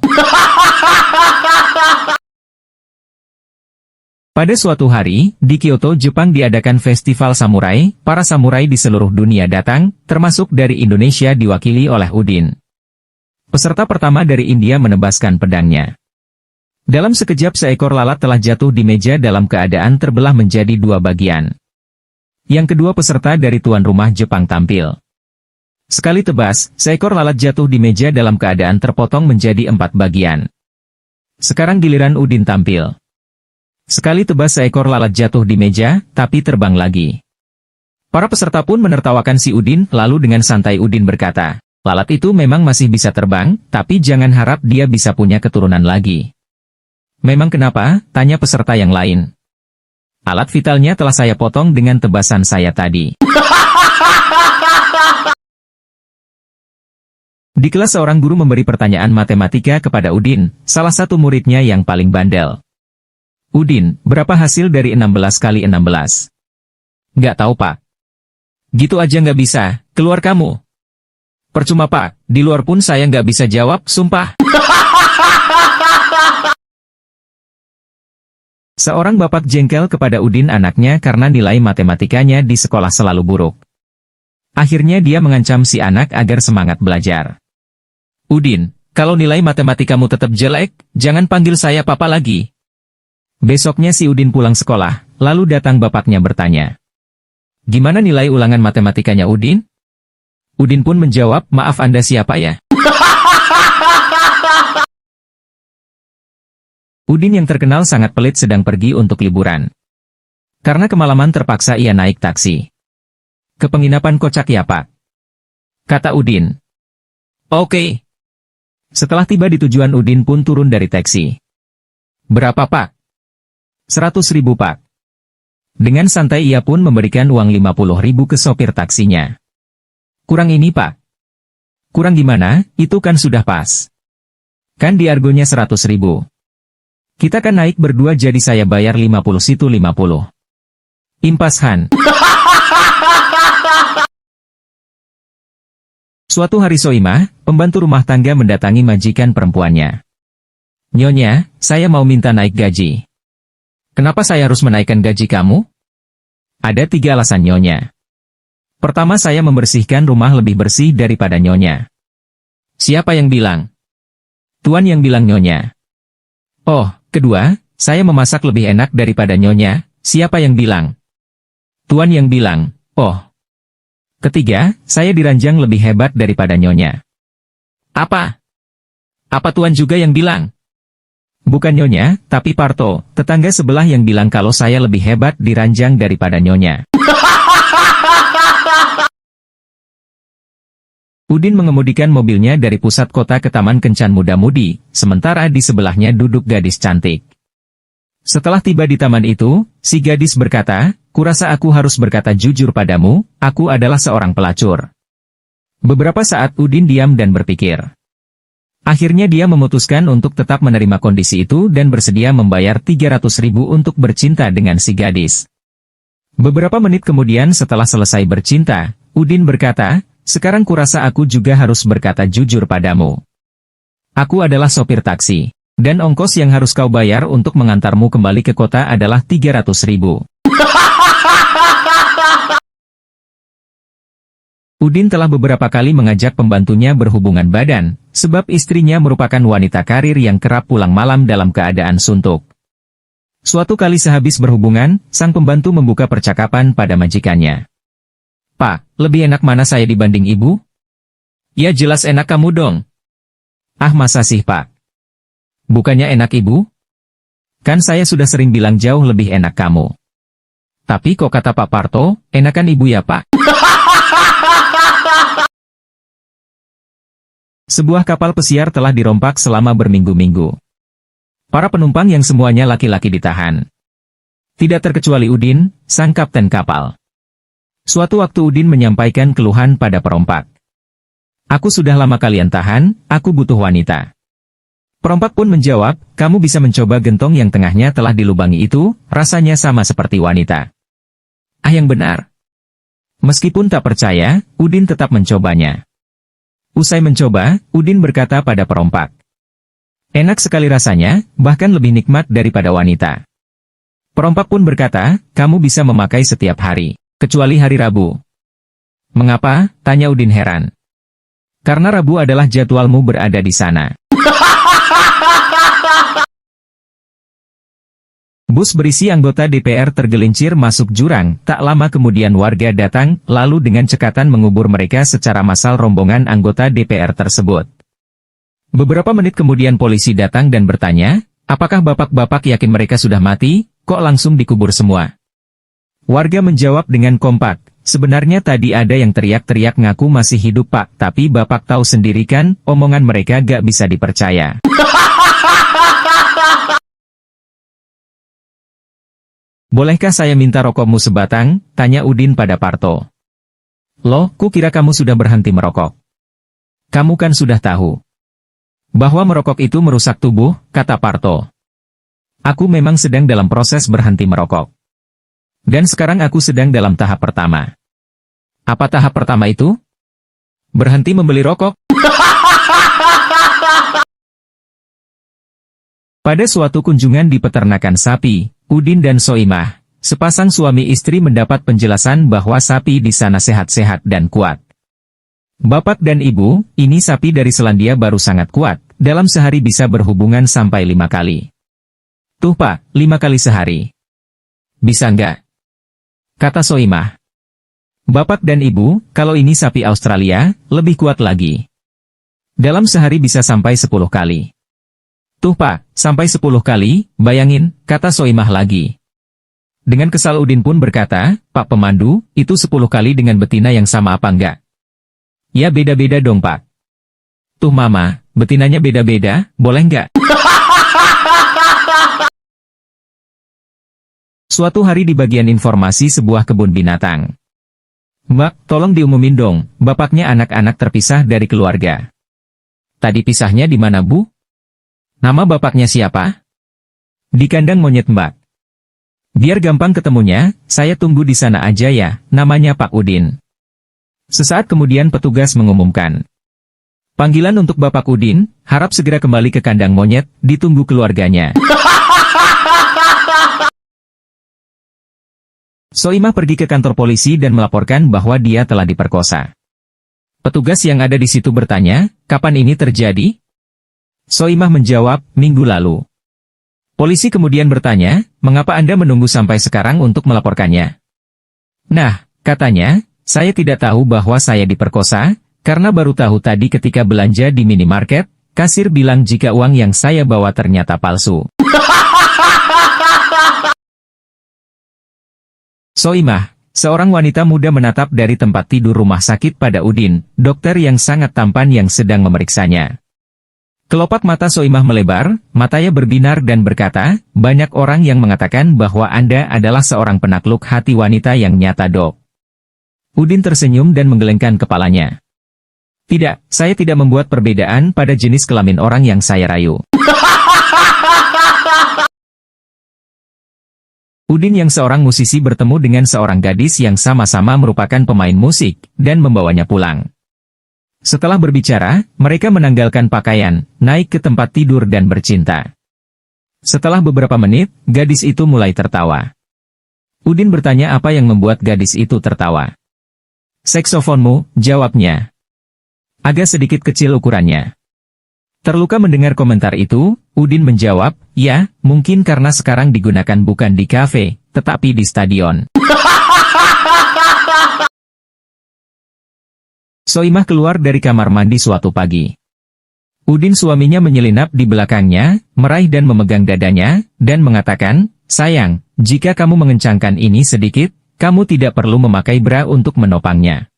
Pada suatu hari, di Kyoto, Jepang diadakan festival samurai. Para samurai di seluruh dunia datang, termasuk dari Indonesia diwakili oleh Udin. Peserta pertama dari India menebaskan pedangnya. Dalam sekejap seekor lalat telah jatuh di meja dalam keadaan terbelah menjadi dua bagian. Yang kedua peserta dari tuan rumah Jepang tampil. Sekali tebas, seekor lalat jatuh di meja dalam keadaan terpotong menjadi 4 bagian. Sekarang giliran Udin tampil. Sekali tebas seekor lalat jatuh di meja, tapi terbang lagi. Para peserta pun menertawakan si Udin, lalu dengan santai Udin berkata, lalat itu memang masih bisa terbang, tapi jangan harap dia bisa punya keturunan lagi. Memang kenapa? Tanya peserta yang lain. Alat vitalnya telah saya potong dengan tebasan saya tadi. Di kelas seorang guru memberi pertanyaan matematika kepada Udin, salah satu muridnya yang paling bandel. Udin, berapa hasil dari 16 kali 16? Nggak tahu, Pak. Gitu aja nggak bisa, keluar kamu. Percuma, Pak, di luar pun saya nggak bisa jawab, sumpah. Seorang bapak jengkel kepada Udin anaknya karena nilai matematikanya di sekolah selalu buruk. Akhirnya dia mengancam si anak agar semangat belajar. Udin, kalau nilai matematikamu tetap jelek, jangan panggil saya papa lagi. Besoknya si Udin pulang sekolah, lalu datang bapaknya bertanya. Gimana nilai ulangan matematikanya Udin? Udin pun menjawab, maaf Anda siapa ya? Udin yang terkenal sangat pelit sedang pergi untuk liburan. Karena kemalaman terpaksa ia naik taksi. Ke penginapan kocak ya Pak? Kata Udin. Oke. Setelah tiba di tujuan Udin pun turun dari taksi. Berapa Pak? 100.000 Pak. Dengan santai ia pun memberikan uang 50.000 ke sopir taksinya. Kurang ini Pak. Kurang gimana, itu kan sudah pas. Kan di argonya 100.000. Kita kan naik berdua jadi saya bayar 50 situ 50. Impas Han. Suatu hari Soimah, pembantu rumah tangga mendatangi majikan perempuannya. Nyonya, saya mau minta naik gaji. Kenapa saya harus menaikkan gaji kamu? Ada 3 alasan Nyonya. Pertama saya membersihkan rumah lebih bersih daripada Nyonya. Siapa yang bilang? Tuan yang bilang Nyonya. Oh, kedua, saya memasak lebih enak daripada Nyonya. Siapa yang bilang? Tuan yang bilang. Oh. Ketiga, saya diranjang lebih hebat daripada Nyonya. Apa? Apa Tuan juga yang bilang? Bukan Nyonya, tapi Parto, tetangga sebelah yang bilang kalau saya lebih hebat diranjang daripada Nyonya. Udin mengemudikan mobilnya dari pusat kota ke Taman Kencan Muda-Mudi, sementara di sebelahnya duduk gadis cantik. Setelah tiba di taman itu, si gadis berkata, kurasa aku harus berkata jujur padamu, aku adalah seorang pelacur. Beberapa saat Udin diam dan berpikir. Akhirnya dia memutuskan untuk tetap menerima kondisi itu dan bersedia membayar 300.000 untuk bercinta dengan si gadis. Beberapa menit kemudian setelah selesai bercinta, Udin berkata, sekarang kurasa aku juga harus berkata jujur padamu. Aku adalah sopir taksi, dan ongkos yang harus kau bayar untuk mengantarmu kembali ke kota adalah 300.000. Udin telah beberapa kali mengajak pembantunya berhubungan badan, sebab istrinya merupakan wanita karir yang kerap pulang malam dalam keadaan suntuk. Suatu kali sehabis berhubungan, sang pembantu membuka percakapan pada majikannya. Pak, lebih enak mana saya dibanding ibu? Ya jelas enak kamu dong. Ah masa sih Pak? Bukannya enak ibu? Kan saya sudah sering bilang jauh lebih enak kamu. Tapi kok kata Pak Parto, enakan ibu ya Pak? Sebuah kapal pesiar telah dirompak selama berminggu-minggu. Para penumpang yang semuanya laki-laki ditahan. Tidak terkecuali Udin, sang kapten kapal. Suatu waktu Udin menyampaikan keluhan pada perompak. Aku sudah lama kalian tahan, aku butuh wanita. Perompak pun menjawab, kamu bisa mencoba gentong yang tengahnya telah dilubangi itu, rasanya sama seperti wanita. Ah yang benar. Meskipun tak percaya, Udin tetap mencobanya. Usai mencoba, Udin berkata pada perompak. Enak sekali rasanya, bahkan lebih nikmat daripada wanita. Perompak pun berkata, kamu bisa memakai setiap hari, kecuali hari Rabu. Mengapa? Tanya Udin heran. Karena Rabu adalah jadwalmu berada di sana. Bus berisi anggota DPR tergelincir masuk jurang, tak lama kemudian warga datang, lalu dengan cekatan mengubur mereka secara massal rombongan anggota DPR tersebut. Beberapa menit kemudian polisi datang dan bertanya, apakah bapak-bapak yakin mereka sudah mati, kok langsung dikubur semua? Warga menjawab dengan kompak, sebenarnya tadi ada yang teriak-teriak ngaku masih hidup pak, tapi bapak tahu sendiri kan, omongan mereka gak bisa dipercaya. Bolehkah saya minta rokokmu sebatang? Tanya Udin pada Parto. Loh, kukira kamu sudah berhenti merokok. Kamu kan sudah tahu bahwa merokok itu merusak tubuh, kata Parto. Aku memang sedang dalam proses berhenti merokok. Dan sekarang aku sedang dalam tahap pertama. Apa tahap pertama itu? Berhenti membeli rokok. Pada suatu kunjungan di peternakan sapi, Udin dan Soimah, sepasang suami istri mendapat penjelasan bahwa sapi di sana sehat-sehat dan kuat. Bapak dan ibu, ini sapi dari Selandia Baru sangat kuat, dalam sehari bisa berhubungan sampai 5 kali. Tuh pak, 5 kali sehari. Bisa nggak? Kata Soimah. Bapak dan ibu, kalau ini sapi Australia, lebih kuat lagi. Dalam sehari bisa sampai 10 kali. Tuh pak, sampai 10 kali, bayangin, kata Soimah lagi. Dengan kesal Udin pun berkata, Pak pemandu, itu 10 kali dengan betina yang sama apa enggak? Ya beda-beda dong pak. Tuh mama, betinanya beda-beda, boleh enggak? Suatu hari di bagian informasi sebuah kebun binatang. Mbak, tolong diumumin dong, bapaknya anak-anak terpisah dari keluarga. Tadi pisahnya di mana bu? Nama bapaknya siapa? Di kandang monyet mbak. Biar gampang ketemunya, saya tunggu di sana aja ya, namanya Pak Udin. Sesaat kemudian petugas mengumumkan. Panggilan untuk Bapak Udin, harap segera kembali ke kandang monyet, ditunggu keluarganya. Soimah pergi ke kantor polisi dan melaporkan bahwa dia telah diperkosa. Petugas yang ada di situ bertanya, kapan ini terjadi? Soimah menjawab, minggu lalu. Polisi kemudian bertanya, mengapa Anda menunggu sampai sekarang untuk melaporkannya? Nah, katanya, saya tidak tahu bahwa saya diperkosa, karena baru tahu tadi ketika belanja di minimarket, kasir bilang jika uang yang saya bawa ternyata palsu. Soimah, seorang wanita muda menatap dari tempat tidur rumah sakit pada Udin, dokter yang sangat tampan yang sedang memeriksanya. Kelopak mata Soimah melebar, matanya berbinar dan berkata, banyak orang yang mengatakan bahwa Anda adalah seorang penakluk hati wanita yang nyata dok. Udin tersenyum dan menggelengkan kepalanya. Tidak, saya tidak membuat perbedaan pada jenis kelamin orang yang saya rayu. Udin yang seorang musisi bertemu dengan seorang gadis yang sama-sama merupakan pemain musik, dan membawanya pulang. Setelah berbicara, mereka menanggalkan pakaian, naik ke tempat tidur dan bercinta. Setelah beberapa menit, gadis itu mulai tertawa. Udin bertanya apa yang membuat gadis itu tertawa. Seksofonmu, jawabnya. Agak sedikit kecil ukurannya. Terluka mendengar komentar itu, Udin menjawab, ya, mungkin karena sekarang digunakan bukan di kafe, tetapi di stadion. Soimah keluar dari kamar mandi suatu pagi. Udin suaminya menyelinap di belakangnya, meraih dan memegang dadanya, dan mengatakan, sayang, jika kamu mengencangkan ini sedikit, kamu tidak perlu memakai bra untuk menopangnya.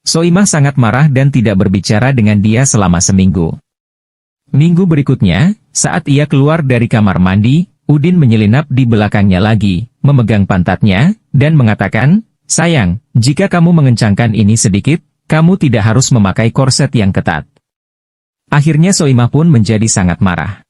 Soimah sangat marah dan tidak berbicara dengan dia selama seminggu. Minggu berikutnya, saat ia keluar dari kamar mandi, Udin menyelinap di belakangnya lagi, memegang pantatnya, dan mengatakan, sayang, jika kamu mengencangkan ini sedikit, kamu tidak harus memakai korset yang ketat. Akhirnya Soimah pun menjadi sangat marah.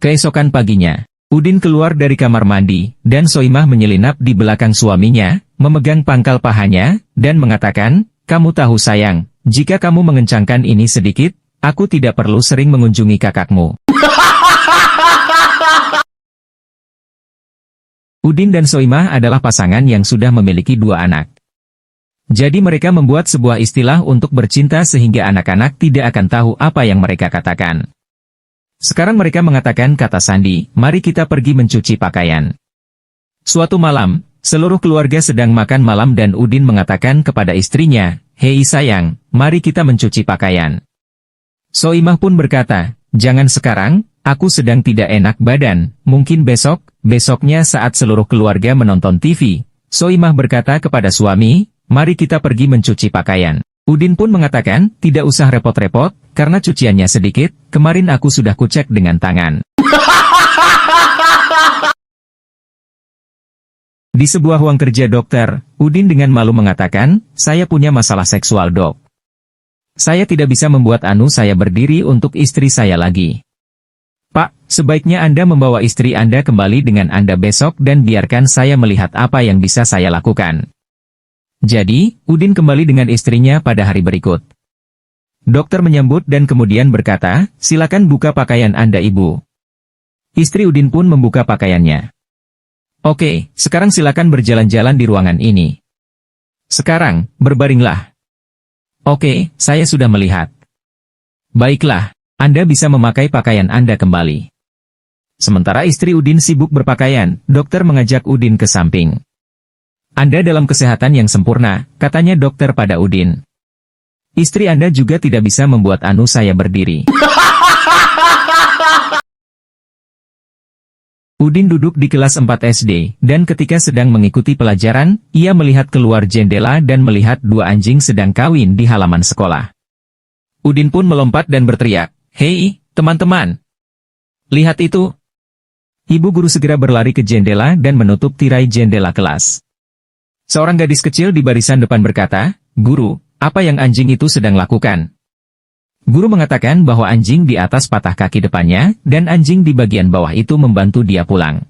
Keesokan paginya, Udin keluar dari kamar mandi, dan Soimah menyelinap di belakang suaminya, memegang pangkal pahanya, dan mengatakan, kamu tahu sayang, jika kamu mengencangkan ini sedikit, aku tidak perlu sering mengunjungi kakakmu. Udin dan Soimah adalah pasangan yang sudah memiliki 2 anak. Jadi mereka membuat sebuah istilah untuk bercinta sehingga anak-anak tidak akan tahu apa yang mereka katakan. Sekarang mereka mengatakan kata sandi, mari kita pergi mencuci pakaian. Suatu malam, seluruh keluarga sedang makan malam dan Udin mengatakan kepada istrinya, "Hei sayang, mari kita mencuci pakaian." Soimah pun berkata, "Jangan sekarang, aku sedang tidak enak badan, mungkin besoknya saat seluruh keluarga menonton TV." Soimah berkata kepada suami, "Mari kita pergi mencuci pakaian." Udin pun mengatakan, "Tidak usah repot-repot, karena cuciannya sedikit, kemarin aku sudah kucek dengan tangan." Di sebuah ruang kerja dokter, Udin dengan malu mengatakan, "Saya punya masalah seksual dok. Saya tidak bisa membuat saya berdiri untuk istri saya lagi." "Pak, sebaiknya Anda membawa istri Anda kembali dengan Anda besok dan biarkan saya melihat apa yang bisa saya lakukan." Jadi, Udin kembali dengan istrinya pada hari berikut. Dokter menyambut dan kemudian berkata, "Silakan buka pakaian Anda Ibu." Istri Udin pun membuka pakaiannya. "Oke, sekarang silakan berjalan-jalan di ruangan ini. Sekarang, berbaringlah." "Oke, saya sudah melihat." "Baiklah, Anda bisa memakai pakaian Anda kembali." Sementara istri Udin sibuk berpakaian, dokter mengajak Udin ke samping. "Anda dalam kesehatan yang sempurna," katanya dokter pada Udin. "Istri Anda juga tidak bisa membuat saya berdiri." Udin duduk di kelas 4 SD, dan ketika sedang mengikuti pelajaran, ia melihat keluar jendela dan melihat 2 anjing sedang kawin di halaman sekolah. Udin pun melompat dan berteriak, "Hei, teman-teman! Lihat itu!" Ibu guru segera berlari ke jendela dan menutup tirai jendela kelas. Seorang gadis kecil di barisan depan berkata, "Guru, apa yang anjing itu sedang lakukan?" Guru mengatakan bahwa anjing di atas patah kaki depannya, dan anjing di bagian bawah itu membantu dia pulang.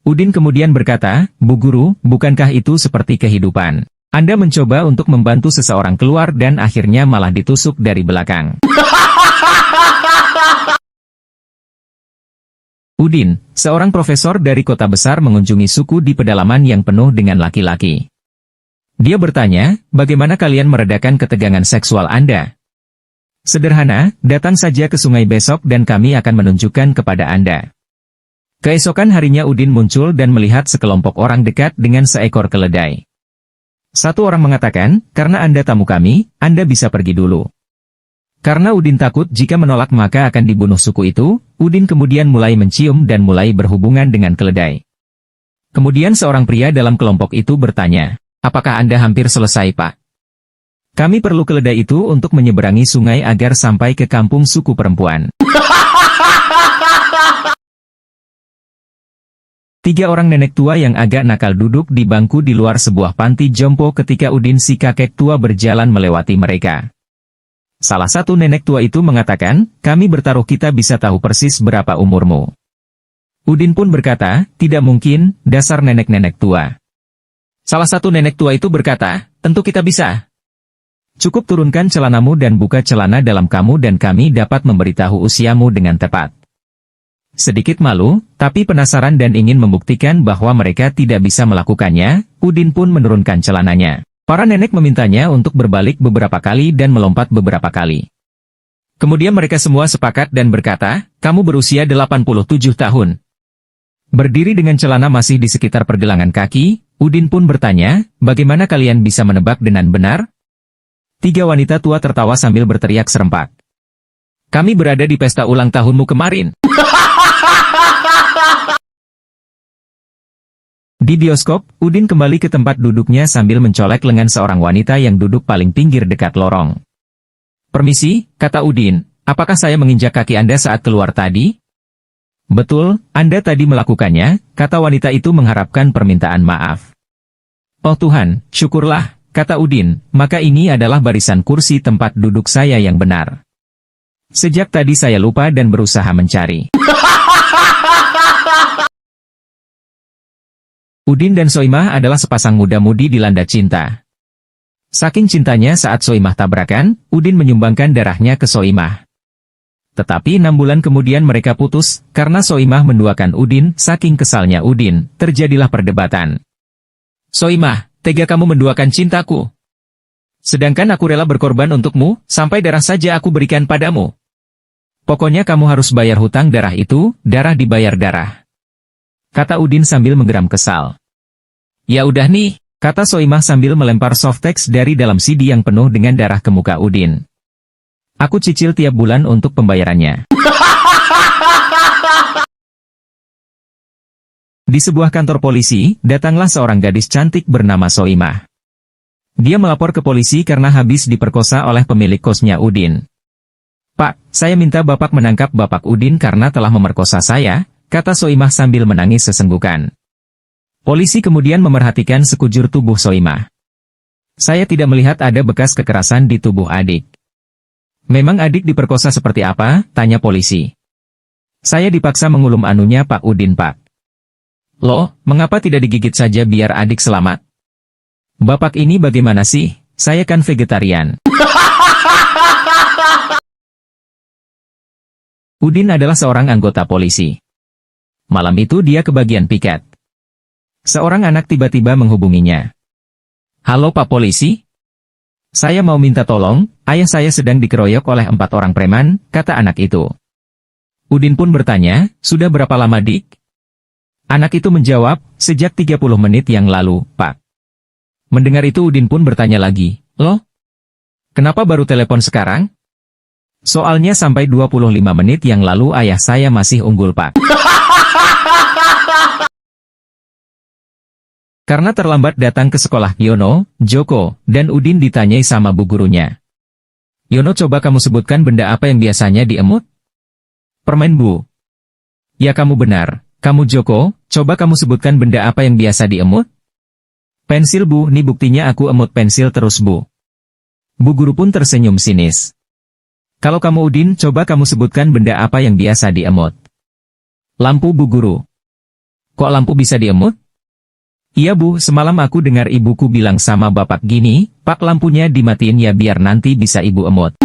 Udin kemudian berkata, "Bu Guru, bukankah itu seperti kehidupan? Anda mencoba untuk membantu seseorang keluar dan akhirnya malah ditusuk dari belakang." Udin, seorang profesor dari kota besar mengunjungi suku di pedalaman yang penuh dengan laki-laki. Dia bertanya, "Bagaimana kalian meredakan ketegangan seksual Anda?" "Sederhana, datang saja ke sungai besok dan kami akan menunjukkan kepada Anda." Keesokan harinya Udin muncul dan melihat sekelompok orang dekat dengan seekor keledai. Satu orang mengatakan, "Karena Anda tamu kami, Anda bisa pergi dulu." Karena Udin takut jika menolak maka akan dibunuh suku itu, Udin kemudian mulai mencium dan mulai berhubungan dengan keledai. Kemudian seorang pria dalam kelompok itu bertanya, "Apakah Anda hampir selesai, Pak? Kami perlu keledai itu untuk menyeberangi sungai agar sampai ke kampung suku perempuan." 3 orang nenek tua yang agak nakal duduk di bangku di luar sebuah panti jompo ketika Udin si kakek tua berjalan melewati mereka. Salah satu nenek tua itu mengatakan, "Kami bertaruh kita bisa tahu persis berapa umurmu." Udin pun berkata, "Tidak mungkin, dasar nenek-nenek tua." Salah satu nenek tua itu berkata, "Tentu kita bisa. Cukup turunkan celanamu dan buka celana dalam kamu dan kami dapat memberitahu usiamu dengan tepat." Sedikit malu, tapi penasaran dan ingin membuktikan bahwa mereka tidak bisa melakukannya, Udin pun menurunkan celananya. Para nenek memintanya untuk berbalik beberapa kali dan melompat beberapa kali. Kemudian mereka semua sepakat dan berkata, "Kamu berusia 87 tahun. Berdiri dengan celana masih di sekitar pergelangan kaki." Udin pun bertanya, "Bagaimana kalian bisa menebak dengan benar?" 3 wanita tua tertawa sambil berteriak serempak. "Kami berada di pesta ulang tahunmu kemarin." Di bioskop, Udin kembali ke tempat duduknya sambil mencolek lengan seorang wanita yang duduk paling pinggir dekat lorong. "Permisi," kata Udin, "apakah saya menginjak kaki Anda saat keluar tadi?" "Betul, Anda tadi melakukannya," kata wanita itu mengharapkan permintaan maaf. "Oh Tuhan, syukurlah," kata Udin, "maka ini adalah barisan kursi tempat duduk saya yang benar. Sejak tadi saya lupa dan berusaha mencari." Udin dan Soimah adalah sepasang muda-mudi dilanda cinta. Saking cintanya saat Soimah tabrakan, Udin menyumbangkan darahnya ke Soimah. Tetapi 6 bulan kemudian mereka putus, karena Soimah menduakan Udin. Saking kesalnya Udin, terjadilah perdebatan. Soimah, tega kamu menduakan cintaku. Sedangkan aku rela berkorban untukmu, sampai darah saja aku berikan padamu. Pokoknya kamu harus bayar hutang darah itu, darah dibayar darah. Kata Udin sambil menggeram kesal. Ya udah nih, kata Soimah sambil melempar softtex dari dalam CD yang penuh dengan darah ke muka Udin. Aku cicil tiap bulan untuk pembayarannya. Di sebuah kantor polisi, datanglah seorang gadis cantik bernama Soimah. Dia melapor ke polisi karena habis diperkosa oleh pemilik kosnya Udin. Pak, saya minta Bapak menangkap Bapak Udin karena telah memerkosa saya, kata Soimah sambil menangis sesenggukan. Polisi kemudian memerhatikan sekujur tubuh Soimah. Saya tidak melihat ada bekas kekerasan di tubuh adik. Memang adik diperkosa seperti apa? Tanya polisi. Saya dipaksa mengulum anunya Pak Udin Pak. Loh, mengapa tidak digigit saja biar adik selamat? Bapak ini bagaimana sih? Saya kan vegetarian. Udin adalah seorang anggota polisi. Malam itu dia ke bagian piket. Seorang anak tiba-tiba menghubunginya. Halo Pak Polisi? Saya mau minta tolong, ayah saya sedang dikeroyok oleh 4 orang preman, kata anak itu. Udin pun bertanya, sudah berapa lama dik? Anak itu menjawab, sejak 30 menit yang lalu, Pak. Mendengar itu Udin pun bertanya lagi, loh? Kenapa baru telepon sekarang? Soalnya sampai 25 menit yang lalu ayah saya masih unggul Pak. Karena terlambat datang ke sekolah, Yono, Joko, dan Udin ditanyai sama bu gurunya. Yono, coba kamu sebutkan benda apa yang biasanya diemut? Permen Bu. Ya kamu benar. Kamu Joko, coba kamu sebutkan benda apa yang biasa diemut? Pensil Bu, nih buktinya aku emut pensil terus Bu. Bu guru pun tersenyum sinis. Kalau kamu Udin, coba kamu sebutkan benda apa yang biasa diemut? Lampu Bu guru. Kok lampu bisa diemut? Iya Bu, semalam aku dengar ibuku bilang sama bapak gini, Pak lampunya dimatiin ya biar nanti bisa ibu emut.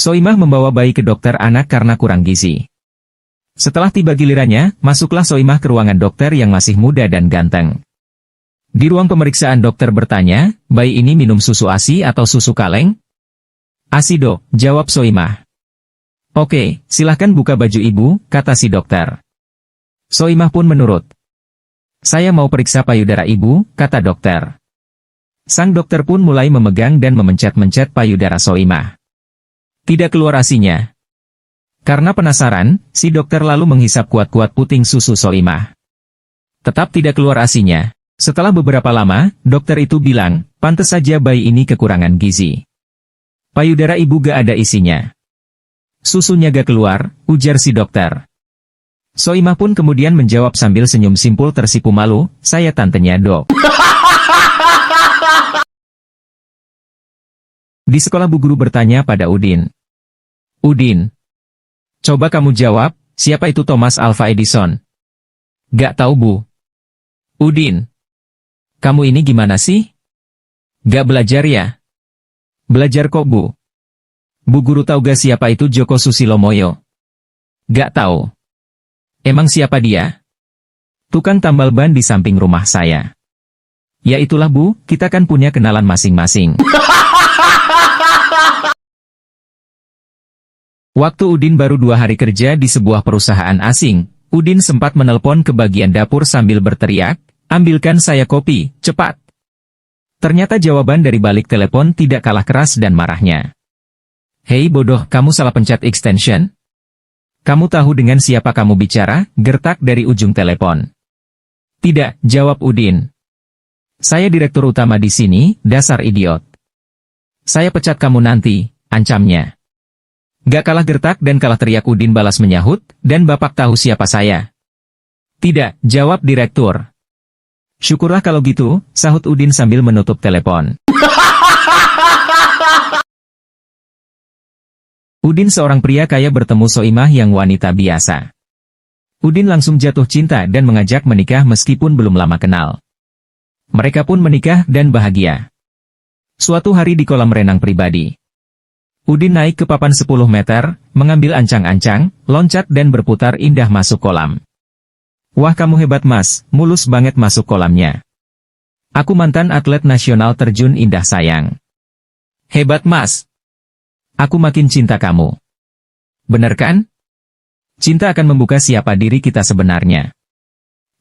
Soimah membawa bayi ke dokter anak karena kurang gizi. Setelah tiba gilirannya, masuklah Soimah ke ruangan dokter yang masih muda dan ganteng. Di ruang pemeriksaan dokter bertanya, bayi ini minum susu ASI atau susu kaleng? ASI Dok, jawab Soimah. Oke, silahkan buka baju ibu, kata si dokter. Soimah pun menurut. Saya mau periksa payudara ibu, kata dokter. Sang dokter pun mulai memegang dan memencet-mencet payudara Soimah. Tidak keluar ASI-nya. Karena penasaran, si dokter lalu menghisap kuat-kuat puting susu Soimah. Tetap tidak keluar ASI-nya. Setelah beberapa lama, dokter itu bilang, pantes saja bayi ini kekurangan gizi. Payudara ibu gak ada isinya. Susunya gak keluar, ujar si dokter. Soimah pun kemudian menjawab sambil senyum simpul tersipu malu, saya tantenya Dok. Di sekolah bu guru bertanya pada Udin. Udin, coba kamu jawab, siapa itu Thomas Alva Edison? Gak tahu Bu. Udin, kamu ini gimana sih? Gak belajar ya? Belajar kok Bu. Bu guru tahu gak siapa itu Joko Susilo-Moyo? Gak tahu. Emang siapa dia? Tukang tambal ban di samping rumah saya. Ya itulah Bu, kita kan punya kenalan masing-masing. Waktu Udin baru 2 hari kerja di sebuah perusahaan asing, Udin sempat menelpon ke bagian dapur sambil berteriak, ambilkan saya kopi, cepat. Ternyata jawaban dari balik telepon tidak kalah keras dan marahnya. Hei bodoh, kamu salah pencet extension? Kamu tahu dengan siapa kamu bicara? Gertak dari ujung telepon. Tidak, jawab Udin. Saya direktur utama di sini, dasar idiot. Saya pecat kamu nanti, ancamnya. Gak kalah gertak dan kalah teriak Udin balas menyahut, dan Bapak tahu siapa saya? Tidak, jawab direktur. Syukurlah kalau gitu, sahut Udin sambil menutup telepon. Udin seorang pria kaya bertemu Soimah yang wanita biasa. Udin langsung jatuh cinta dan mengajak menikah meskipun belum lama kenal. Mereka pun menikah dan bahagia. Suatu hari di kolam renang pribadi, Udin naik ke papan 10 meter, mengambil ancang-ancang, loncat dan berputar indah masuk kolam. Wah kamu hebat mas, mulus banget masuk kolamnya. Aku mantan atlet nasional terjun indah sayang. Hebat mas. Aku makin cinta kamu. Bener kan? Cinta akan membuka siapa diri kita sebenarnya.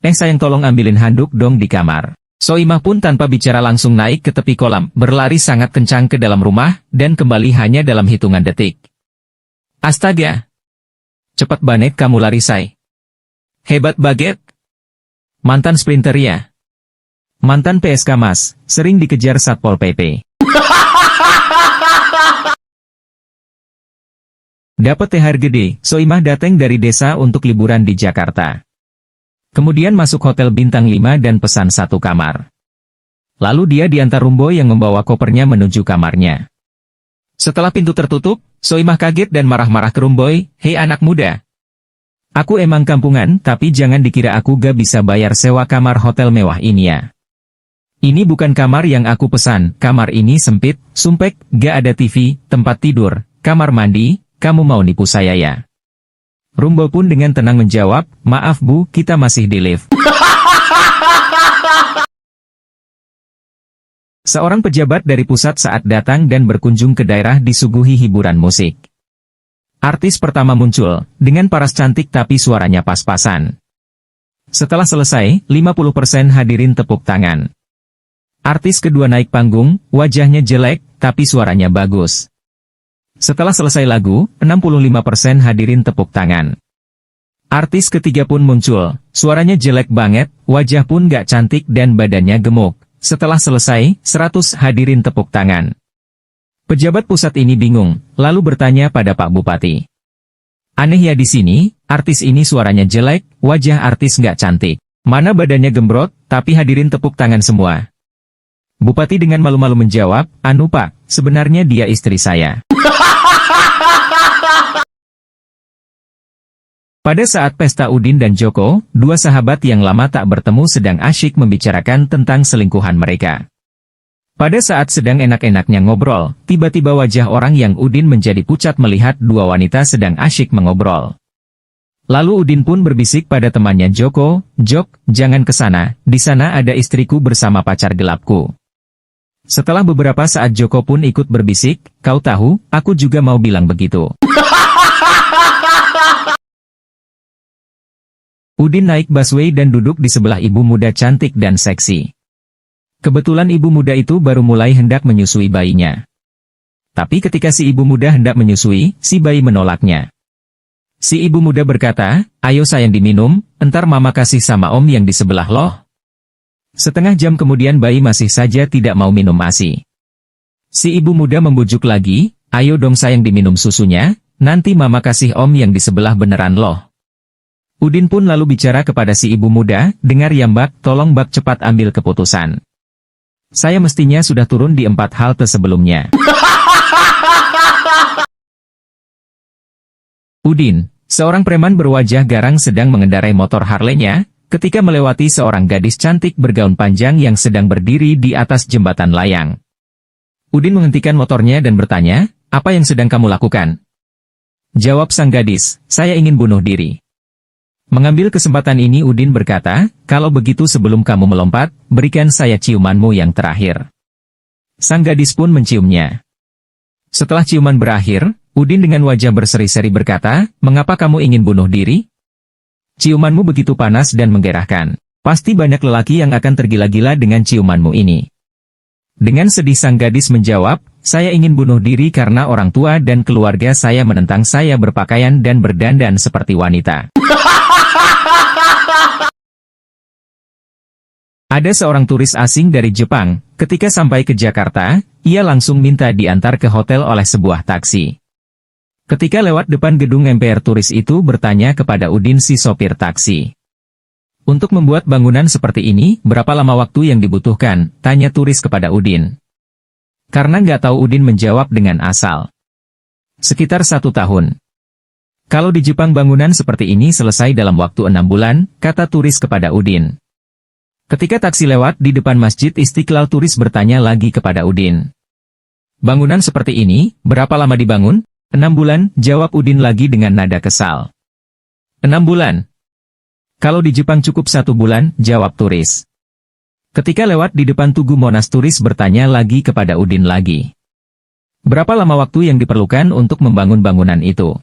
Sayang tolong ambilin handuk dong di kamar. Soimah pun tanpa bicara langsung naik ke tepi kolam, berlari sangat kencang ke dalam rumah, dan kembali hanya dalam hitungan detik. Astaga! Cepat banget kamu lari say. Hebat baget! Mantan sprinter ya? Mantan PSK mas, sering dikejar Satpol PP. Dapat THR gede, Soimah datang dari desa untuk liburan di Jakarta. Kemudian masuk hotel bintang 5 dan pesan 1 kamar. Lalu dia diantar Rumboy yang membawa kopernya menuju kamarnya. Setelah pintu tertutup, Soimah kaget dan marah-marah ke Rumboy, "Hei anak muda. Aku emang kampungan, tapi jangan dikira aku gak bisa bayar sewa kamar hotel mewah ini ya. Ini bukan kamar yang aku pesan, kamar ini sempit, sumpek, gak ada TV, tempat tidur, kamar mandi, kamu mau nipu saya ya?" Rumboy pun dengan tenang menjawab, "Maaf bu, kita masih di lift." Seorang pejabat dari pusat saat datang dan berkunjung ke daerah disuguhi hiburan musik. Artis pertama muncul, dengan paras cantik tapi suaranya pas-pasan. Setelah selesai, 50% hadirin tepuk tangan. Artis kedua naik panggung, wajahnya jelek, tapi suaranya bagus. Setelah selesai lagu, 65% hadirin tepuk tangan. Artis ketiga pun muncul, suaranya jelek banget, wajah pun gak cantik dan badannya gemuk. Setelah selesai, 100 hadirin tepuk tangan. Pejabat pusat ini bingung, lalu bertanya pada Pak Bupati. Aneh ya di sini, artis ini suaranya jelek, wajah artis gak cantik. Mana badannya gembrot, tapi hadirin tepuk tangan semua. Bupati dengan malu-malu menjawab, "Anu Pak, sebenarnya dia istri saya." Pada saat pesta Udin dan Joko, dua sahabat yang lama tak bertemu sedang asyik membicarakan tentang selingkuhan mereka. Pada saat sedang enak-enaknya ngobrol, tiba-tiba wajah orang yang Udin menjadi pucat melihat dua wanita sedang asyik mengobrol. Lalu Udin pun berbisik pada temannya Joko, "Jok, jangan ke sana, di sana ada istriku bersama pacar gelapku." Setelah beberapa saat Joko pun ikut berbisik, "Kau tahu, aku juga mau bilang begitu." Udin naik busway dan duduk di sebelah ibu muda cantik dan seksi. Kebetulan ibu muda itu baru mulai hendak menyusui bayinya. Tapi ketika si ibu muda hendak menyusui, si bayi menolaknya. Si ibu muda berkata, "Ayo sayang diminum, entar mama kasih sama om yang di sebelah loh." Setengah jam kemudian bayi masih saja tidak mau minum ASI. Si ibu muda membujuk lagi, "Ayo dong sayang diminum susunya, nanti mama kasih om yang di sebelah beneran loh." Udin pun lalu bicara kepada si ibu muda, "Dengar ya mbak, tolong mbak cepat ambil keputusan. Saya mestinya sudah turun di 4 halte sebelumnya." Udin, seorang preman berwajah garang sedang mengendarai motor Harley-nya, ketika melewati seorang gadis cantik bergaun panjang yang sedang berdiri di atas jembatan layang. Udin menghentikan motornya dan bertanya, "Apa yang sedang kamu lakukan?" Jawab sang gadis, "Saya ingin bunuh diri." Mengambil kesempatan ini Udin berkata, "Kalau begitu sebelum kamu melompat, berikan saya ciumanmu yang terakhir." Sang gadis pun menciumnya. Setelah ciuman berakhir, Udin dengan wajah berseri-seri berkata, "Mengapa kamu ingin bunuh diri? Ciumanmu begitu panas dan menggerahkan. Pasti banyak lelaki yang akan tergila-gila dengan ciumanmu ini." Dengan sedih sang gadis menjawab, "Saya ingin bunuh diri karena orang tua dan keluarga saya menentang saya berpakaian dan berdandan seperti wanita." Ada seorang turis asing dari Jepang, ketika sampai ke Jakarta, ia langsung minta diantar ke hotel oleh sebuah taksi. Ketika lewat depan gedung MPR turis itu bertanya kepada Udin si sopir taksi. "Untuk membuat bangunan seperti ini, berapa lama waktu yang dibutuhkan?" tanya turis kepada Udin. Karena nggak tahu Udin menjawab dengan asal. "Sekitar 1 tahun. Kalau di Jepang bangunan seperti ini selesai dalam waktu 6 bulan, kata turis kepada Udin. Ketika taksi lewat di depan Masjid Istiqlal, turis bertanya lagi kepada Udin. Bangunan seperti ini, berapa lama dibangun? 6 bulan, jawab Udin lagi dengan nada kesal. 6 bulan? Kalau di Jepang cukup 1 bulan, jawab turis. Ketika lewat di depan Tugu Monas, turis bertanya lagi kepada Udin lagi. Berapa lama waktu yang diperlukan untuk membangun bangunan itu?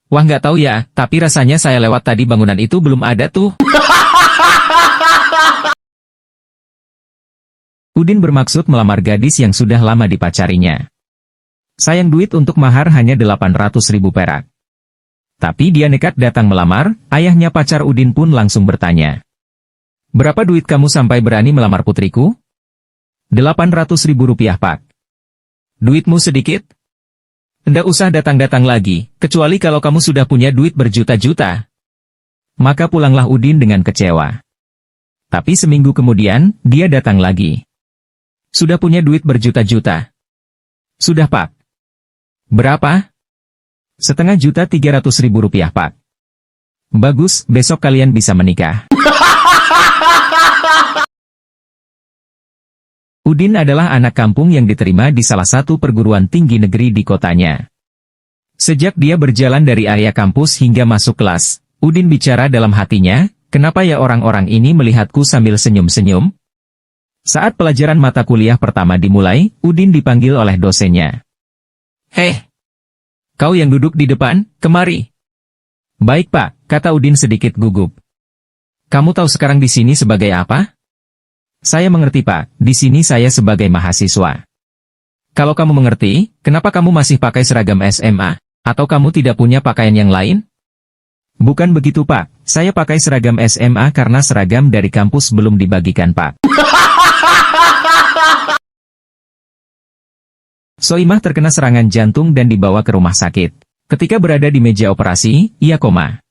Wah, nggak tahu ya, tapi rasanya saya lewat tadi bangunan itu belum ada tuh. Udin bermaksud melamar gadis yang sudah lama dipacarinya. Sayang duit untuk mahar hanya 800.000 perak. Tapi dia nekat datang melamar, ayahnya pacar Udin pun langsung bertanya. Berapa duit kamu sampai berani melamar putriku? 800.000 rupiah, Pak. Duitmu sedikit? Ndak usah datang-datang lagi, kecuali kalau kamu sudah punya duit berjuta-juta. Maka pulanglah Udin dengan kecewa. Tapi seminggu kemudian, dia datang lagi. Sudah punya duit berjuta-juta? Sudah, Pak. Berapa? 500.300.000 rupiah, Pak. Bagus, besok kalian bisa menikah. Udin adalah anak kampung yang diterima di salah satu perguruan tinggi negeri di kotanya. Sejak dia berjalan dari area kampus hingga masuk kelas, Udin bicara dalam hatinya, kenapa ya orang-orang ini melihatku sambil senyum-senyum? Saat pelajaran mata kuliah pertama dimulai, Udin dipanggil oleh dosennya. Hei, kau yang duduk di depan, kemari. Baik, Pak, kata Udin sedikit gugup. Kamu tahu sekarang di sini sebagai apa? Saya mengerti, Pak, di sini saya sebagai mahasiswa. Kalau kamu mengerti, kenapa kamu masih pakai seragam SMA? Atau kamu tidak punya pakaian yang lain? Bukan begitu, Pak, saya pakai seragam SMA karena seragam dari kampus belum dibagikan, Pak. Soimah terkena serangan jantung dan dibawa ke rumah sakit. Ketika berada di meja operasi, ia koma.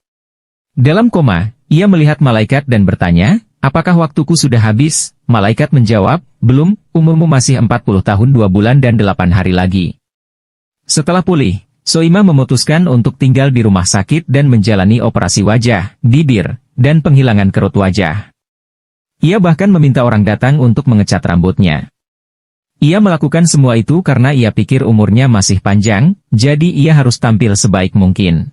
Dalam koma, ia melihat malaikat dan bertanya, apakah waktuku sudah habis? Malaikat menjawab, belum, umurmu masih 40 tahun 2 bulan dan 8 hari lagi. Setelah pulih, Soimah memutuskan untuk tinggal di rumah sakit dan menjalani operasi wajah, bibir, dan penghilangan kerut wajah. Ia bahkan meminta orang datang untuk mengecat rambutnya. Ia melakukan semua itu karena ia pikir umurnya masih panjang, jadi ia harus tampil sebaik mungkin.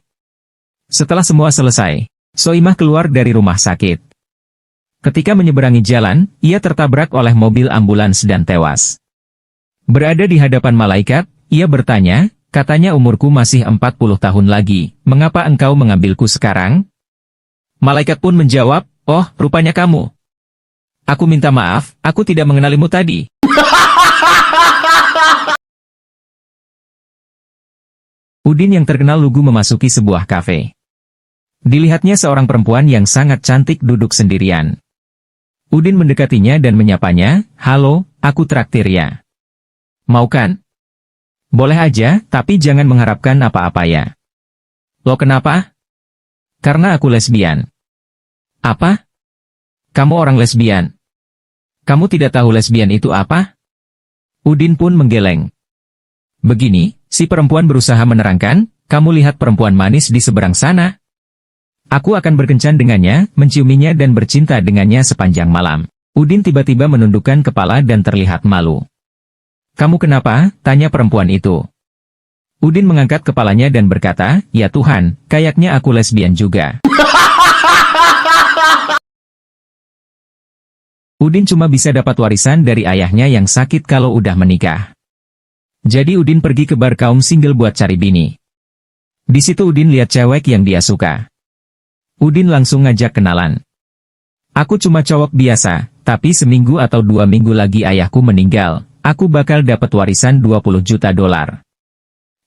Setelah semua selesai, Soimah keluar dari rumah sakit. Ketika menyeberangi jalan, ia tertabrak oleh mobil ambulans dan tewas. Berada di hadapan malaikat, ia bertanya, katanya umurku masih 40 tahun lagi, mengapa engkau mengambilku sekarang? Malaikat pun menjawab, oh, rupanya kamu. Aku minta maaf, aku tidak mengenalimu tadi. Udin yang terkenal lugu memasuki sebuah kafe. Dilihatnya seorang perempuan yang sangat cantik duduk sendirian. Udin mendekatinya dan menyapanya, halo, aku traktir ya. Mau kan? Boleh aja, tapi jangan mengharapkan apa-apa ya. Lo kenapa? Karena aku lesbian. Apa? Kamu orang lesbian? Kamu tidak tahu lesbian itu apa? Udin pun menggeleng. Begini, si perempuan berusaha menerangkan, kamu lihat perempuan manis di seberang sana? Aku akan berkencan dengannya, menciuminya dan bercinta dengannya sepanjang malam. Udin tiba-tiba menundukkan kepala dan terlihat malu. Kamu kenapa? Tanya perempuan itu. Udin mengangkat kepalanya dan berkata, ya Tuhan, kayaknya aku lesbian juga. Udin cuma bisa dapat warisan dari ayahnya yang sakit kalau udah menikah. Jadi Udin pergi ke bar kaum single buat cari bini. Di situ Udin lihat cewek yang dia suka. Udin langsung ngajak kenalan. Aku cuma cowok biasa, tapi seminggu atau 2 minggu lagi ayahku meninggal, aku bakal dapat warisan 20 juta dolar.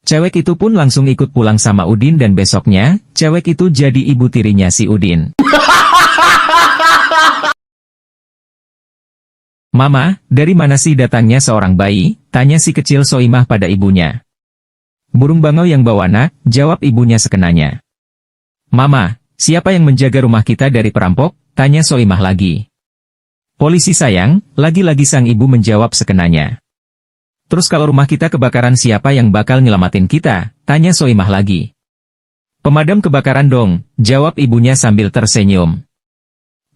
Cewek itu pun langsung ikut pulang sama Udin dan besoknya, cewek itu jadi ibu tirinya si Udin. Mama, dari mana sih datangnya seorang bayi? Tanya si kecil Soimah pada ibunya. Burung bangau yang bawa anak, jawab ibunya sekenanya. Mama, siapa yang menjaga rumah kita dari perampok? Tanya Soimah lagi. Polisi sayang, lagi-lagi sang ibu menjawab sekenanya. Terus kalau rumah kita kebakaran siapa yang bakal nyelamatin kita? Tanya Soimah lagi. Pemadam kebakaran dong, jawab ibunya sambil tersenyum.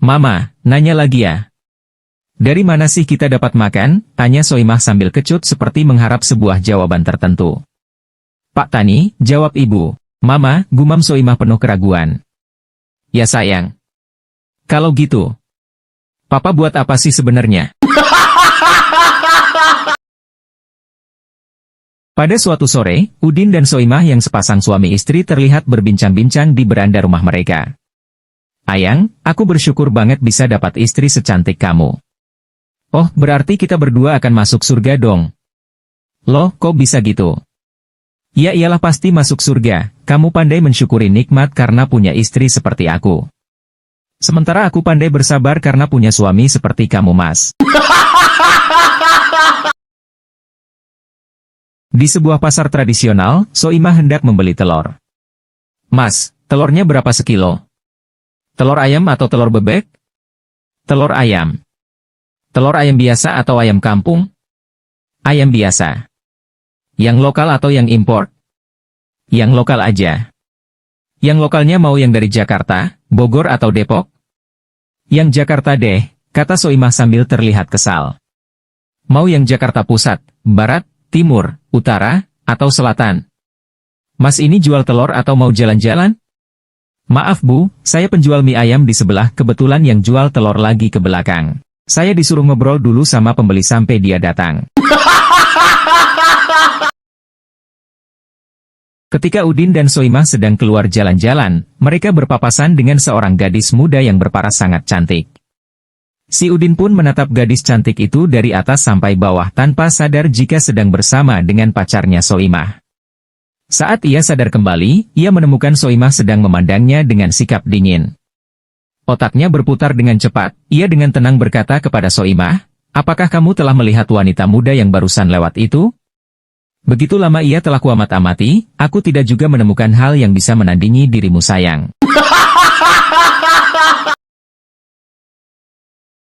Mama, nanya lagi ya. Dari mana sih kita dapat makan? Tanya Soimah sambil kecut seperti mengharap sebuah jawaban tertentu. Pak Tani, jawab ibu. Mama, gumam Soimah penuh keraguan. Ya sayang. Kalau gitu, Papa buat apa sih sebenarnya? Pada suatu sore, Udin dan Soimah yang sepasang suami istri terlihat berbincang-bincang di beranda rumah mereka. Ayang, aku bersyukur banget bisa dapat istri secantik kamu. Oh, berarti kita berdua akan masuk surga dong. Loh, kok bisa gitu? Ya iyalah pasti masuk surga, kamu pandai mensyukuri nikmat karena punya istri seperti aku. Sementara aku pandai bersabar karena punya suami seperti kamu, Mas. Di sebuah pasar tradisional, Soimah hendak membeli telur. Mas, telurnya berapa sekilo? Telur ayam atau telur bebek? Telur ayam. Telur ayam biasa atau ayam kampung? Ayam biasa. Yang lokal atau yang impor? Yang lokal aja. Yang lokalnya mau yang dari Jakarta, Bogor atau Depok? Yang Jakarta deh, kata Soimah sambil terlihat kesal. Mau yang Jakarta Pusat, Barat, Timur, Utara, atau Selatan? Mas ini jual telur atau mau jalan-jalan? Maaf Bu, saya penjual mie ayam di sebelah, kebetulan yang jual telur lagi ke belakang. Saya disuruh ngobrol dulu sama pembeli sampai dia datang. Ketika Udin dan Soimah sedang keluar jalan-jalan, mereka berpapasan dengan seorang gadis muda yang berparas sangat cantik. Si Udin pun menatap gadis cantik itu dari atas sampai bawah tanpa sadar jika sedang bersama dengan pacarnya Soimah. Saat ia sadar kembali, ia menemukan Soimah sedang memandangnya dengan sikap dingin. Otaknya berputar dengan cepat, ia dengan tenang berkata kepada Soimah, apakah kamu telah melihat wanita muda yang barusan lewat itu? Begitu lama ia telah kuamat-amati, aku tidak juga menemukan hal yang bisa menandingi dirimu sayang.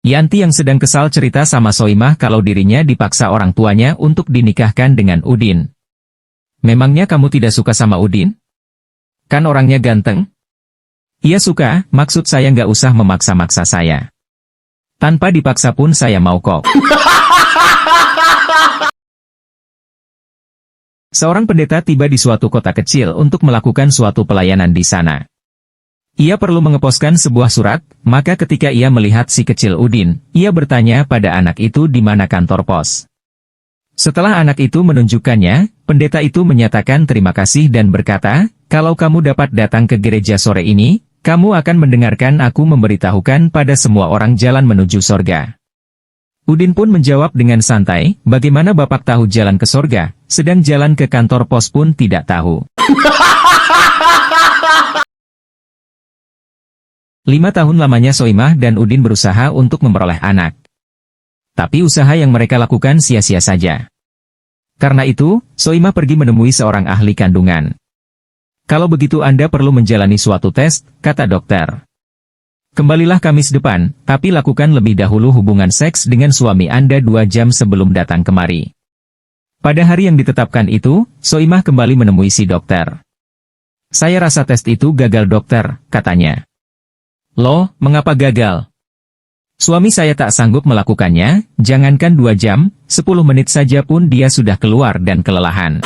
Yanti yang sedang kesal cerita sama Soimah kalau dirinya dipaksa orang tuanya untuk dinikahkan dengan Udin. Memangnya kamu tidak suka sama Udin? Kan orangnya ganteng? Iya suka, maksud saya nggak usah memaksa-maksa saya. Tanpa dipaksa pun saya mau kok. Seorang pendeta tiba di suatu kota kecil untuk melakukan suatu pelayanan di sana. Ia perlu mengeposkan sebuah surat, maka ketika ia melihat si kecil Udin, ia bertanya pada anak itu di mana kantor pos. Setelah anak itu menunjukkannya, pendeta itu menyatakan terima kasih dan berkata, kalau kamu dapat datang ke gereja sore ini, kamu akan mendengarkan aku memberitahukan pada semua orang jalan menuju sorga. Udin pun menjawab dengan santai, bagaimana Bapak tahu jalan ke sorga, sedang jalan ke kantor pos pun tidak tahu. 5 tahun lamanya Soimah dan Udin berusaha untuk memperoleh anak. Tapi usaha yang mereka lakukan sia-sia saja. Karena itu, Soimah pergi menemui seorang ahli kandungan. Kalau begitu Anda perlu menjalani suatu tes, kata dokter. Kembalilah Kamis depan, tapi lakukan lebih dahulu hubungan seks dengan suami Anda 2 jam sebelum datang kemari. Pada hari yang ditetapkan itu, Soimah kembali menemui si dokter. Saya rasa tes itu gagal dokter, katanya. Loh, mengapa gagal? Suami saya tak sanggup melakukannya, jangankan 2 jam, 10 menit saja pun dia sudah keluar dan kelelahan.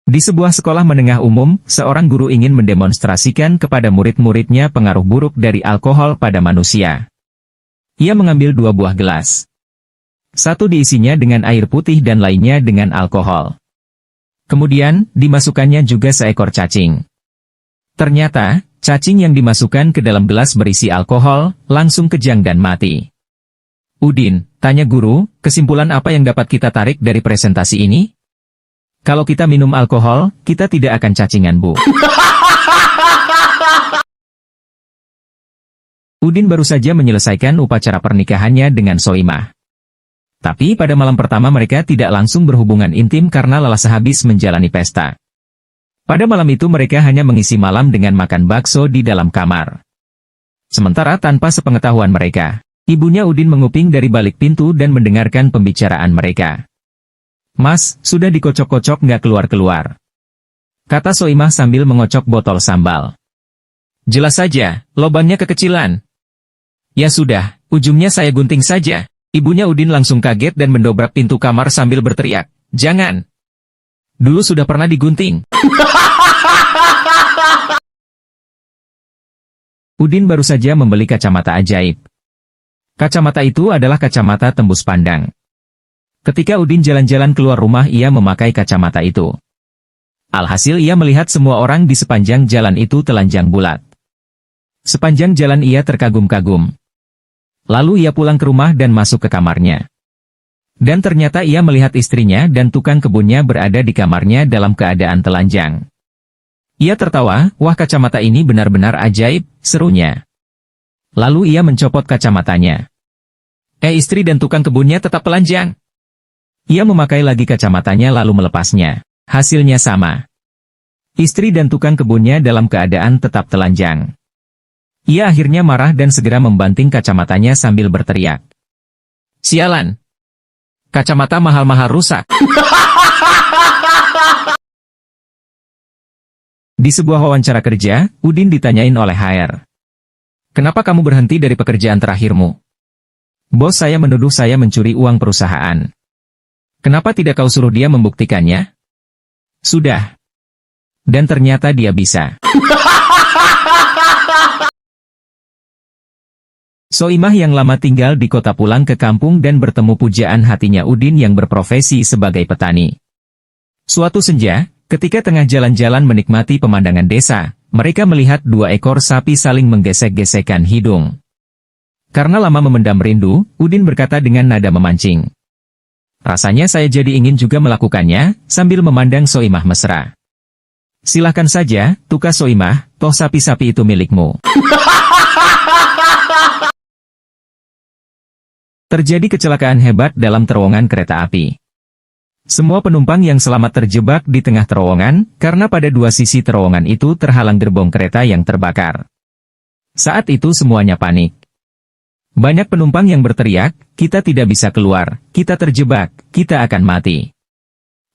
Di sebuah sekolah menengah umum, seorang guru ingin mendemonstrasikan kepada murid-muridnya pengaruh buruk dari alkohol pada manusia. Ia mengambil 2 buah gelas. Satu diisinya dengan air putih dan lainnya dengan alkohol. Kemudian, dimasukkannya juga seekor cacing. Ternyata, cacing yang dimasukkan ke dalam gelas berisi alkohol, langsung kejang dan mati. Udin, tanya guru, kesimpulan apa yang dapat kita tarik dari presentasi ini? Kalau kita minum alkohol, kita tidak akan cacingan, Bu. Udin baru saja menyelesaikan upacara pernikahannya dengan Soimah. Tapi pada malam pertama mereka tidak langsung berhubungan intim karena lelah sehabis menjalani pesta. Pada malam itu mereka hanya mengisi malam dengan makan bakso di dalam kamar. Sementara tanpa sepengetahuan mereka, ibunya Udin menguping dari balik pintu dan mendengarkan pembicaraan mereka. Mas, sudah dikocok-kocok nggak keluar-keluar? Kata Soimah sambil mengocok botol sambal. Jelas saja, lobangnya kekecilan. Ya sudah, ujungnya saya gunting saja. Ibunya Udin langsung kaget dan mendobrak pintu kamar sambil berteriak, "Jangan! Dulu sudah pernah digunting." Udin baru saja membeli kacamata ajaib. Kacamata itu adalah kacamata tembus pandang. Ketika Udin jalan-jalan keluar rumah ia memakai kacamata itu. Alhasil ia melihat semua orang di sepanjang jalan itu telanjang bulat. Sepanjang jalan ia terkagum-kagum. Lalu ia pulang ke rumah dan masuk ke kamarnya. Dan ternyata ia melihat istrinya dan tukang kebunnya berada di kamarnya dalam keadaan telanjang. Ia tertawa, "Wah, kacamata ini benar-benar ajaib," serunya. Lalu ia mencopot kacamatanya. Istri dan tukang kebunnya tetap telanjang. Ia memakai lagi kacamatanya lalu melepasnya. Hasilnya sama. Istri dan tukang kebunnya dalam keadaan tetap telanjang. Ia akhirnya marah dan segera membanting kacamatanya sambil berteriak, "Sialan! Kacamata mahal-mahal rusak." Di sebuah wawancara kerja, Udin ditanyain oleh HR. "Kenapa kamu berhenti dari pekerjaan terakhirmu?" "Bos saya menuduh saya mencuri uang perusahaan." "Kenapa tidak kau suruh dia membuktikannya?" "Sudah." Dan ternyata dia bisa. Soimah yang lama tinggal di kota pulang ke kampung dan bertemu pujaan hatinya Udin yang berprofesi sebagai petani. Suatu senja, ketika tengah jalan-jalan menikmati pemandangan desa, mereka melihat 2 ekor sapi saling menggesek-gesekkan hidung. Karena lama memendam rindu, Udin berkata dengan nada memancing, "Rasanya saya jadi ingin juga melakukannya," sambil memandang Soimah mesra. "Silahkan saja, tukas Soimah, toh sapi-sapi itu milikmu." Terjadi kecelakaan hebat dalam terowongan kereta api. Semua penumpang yang selamat terjebak di tengah terowongan, karena pada 2 sisi terowongan itu terhalang gerbong kereta yang terbakar. Saat itu semuanya panik. Banyak penumpang yang berteriak, "Kita tidak bisa keluar, kita terjebak, kita akan mati."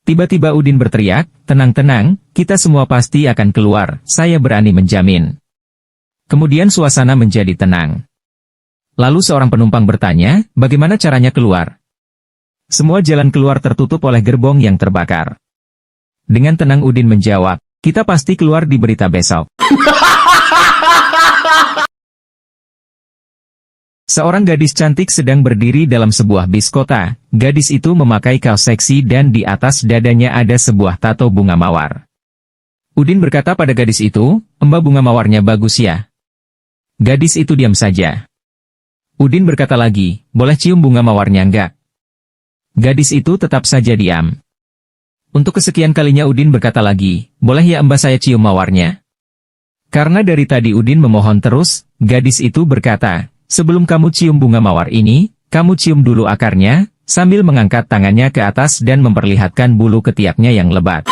Tiba-tiba Udin berteriak, "Tenang-tenang, kita semua pasti akan keluar, saya berani menjamin." Kemudian suasana menjadi tenang. Lalu seorang penumpang bertanya, "Bagaimana caranya keluar?" Semua jalan keluar tertutup oleh gerbong yang terbakar. Dengan tenang Udin menjawab, "Kita pasti keluar di berita besok." Seorang gadis cantik sedang berdiri dalam sebuah bis kota. Gadis itu memakai kaos seksi dan di atas dadanya ada sebuah tato bunga mawar. Udin berkata pada gadis itu, "Mbak, bunga mawarnya bagus ya." Gadis itu diam saja. Udin berkata lagi, "Boleh cium bunga mawarnya enggak?" Gadis itu tetap saja diam. Untuk kesekian kalinya Udin berkata lagi, "Boleh ya Mbak saya cium mawarnya?" Karena dari tadi Udin memohon terus, gadis itu berkata, "Sebelum kamu cium bunga mawar ini, kamu cium dulu akarnya," sambil mengangkat tangannya ke atas dan memperlihatkan bulu ketiaknya yang lebat.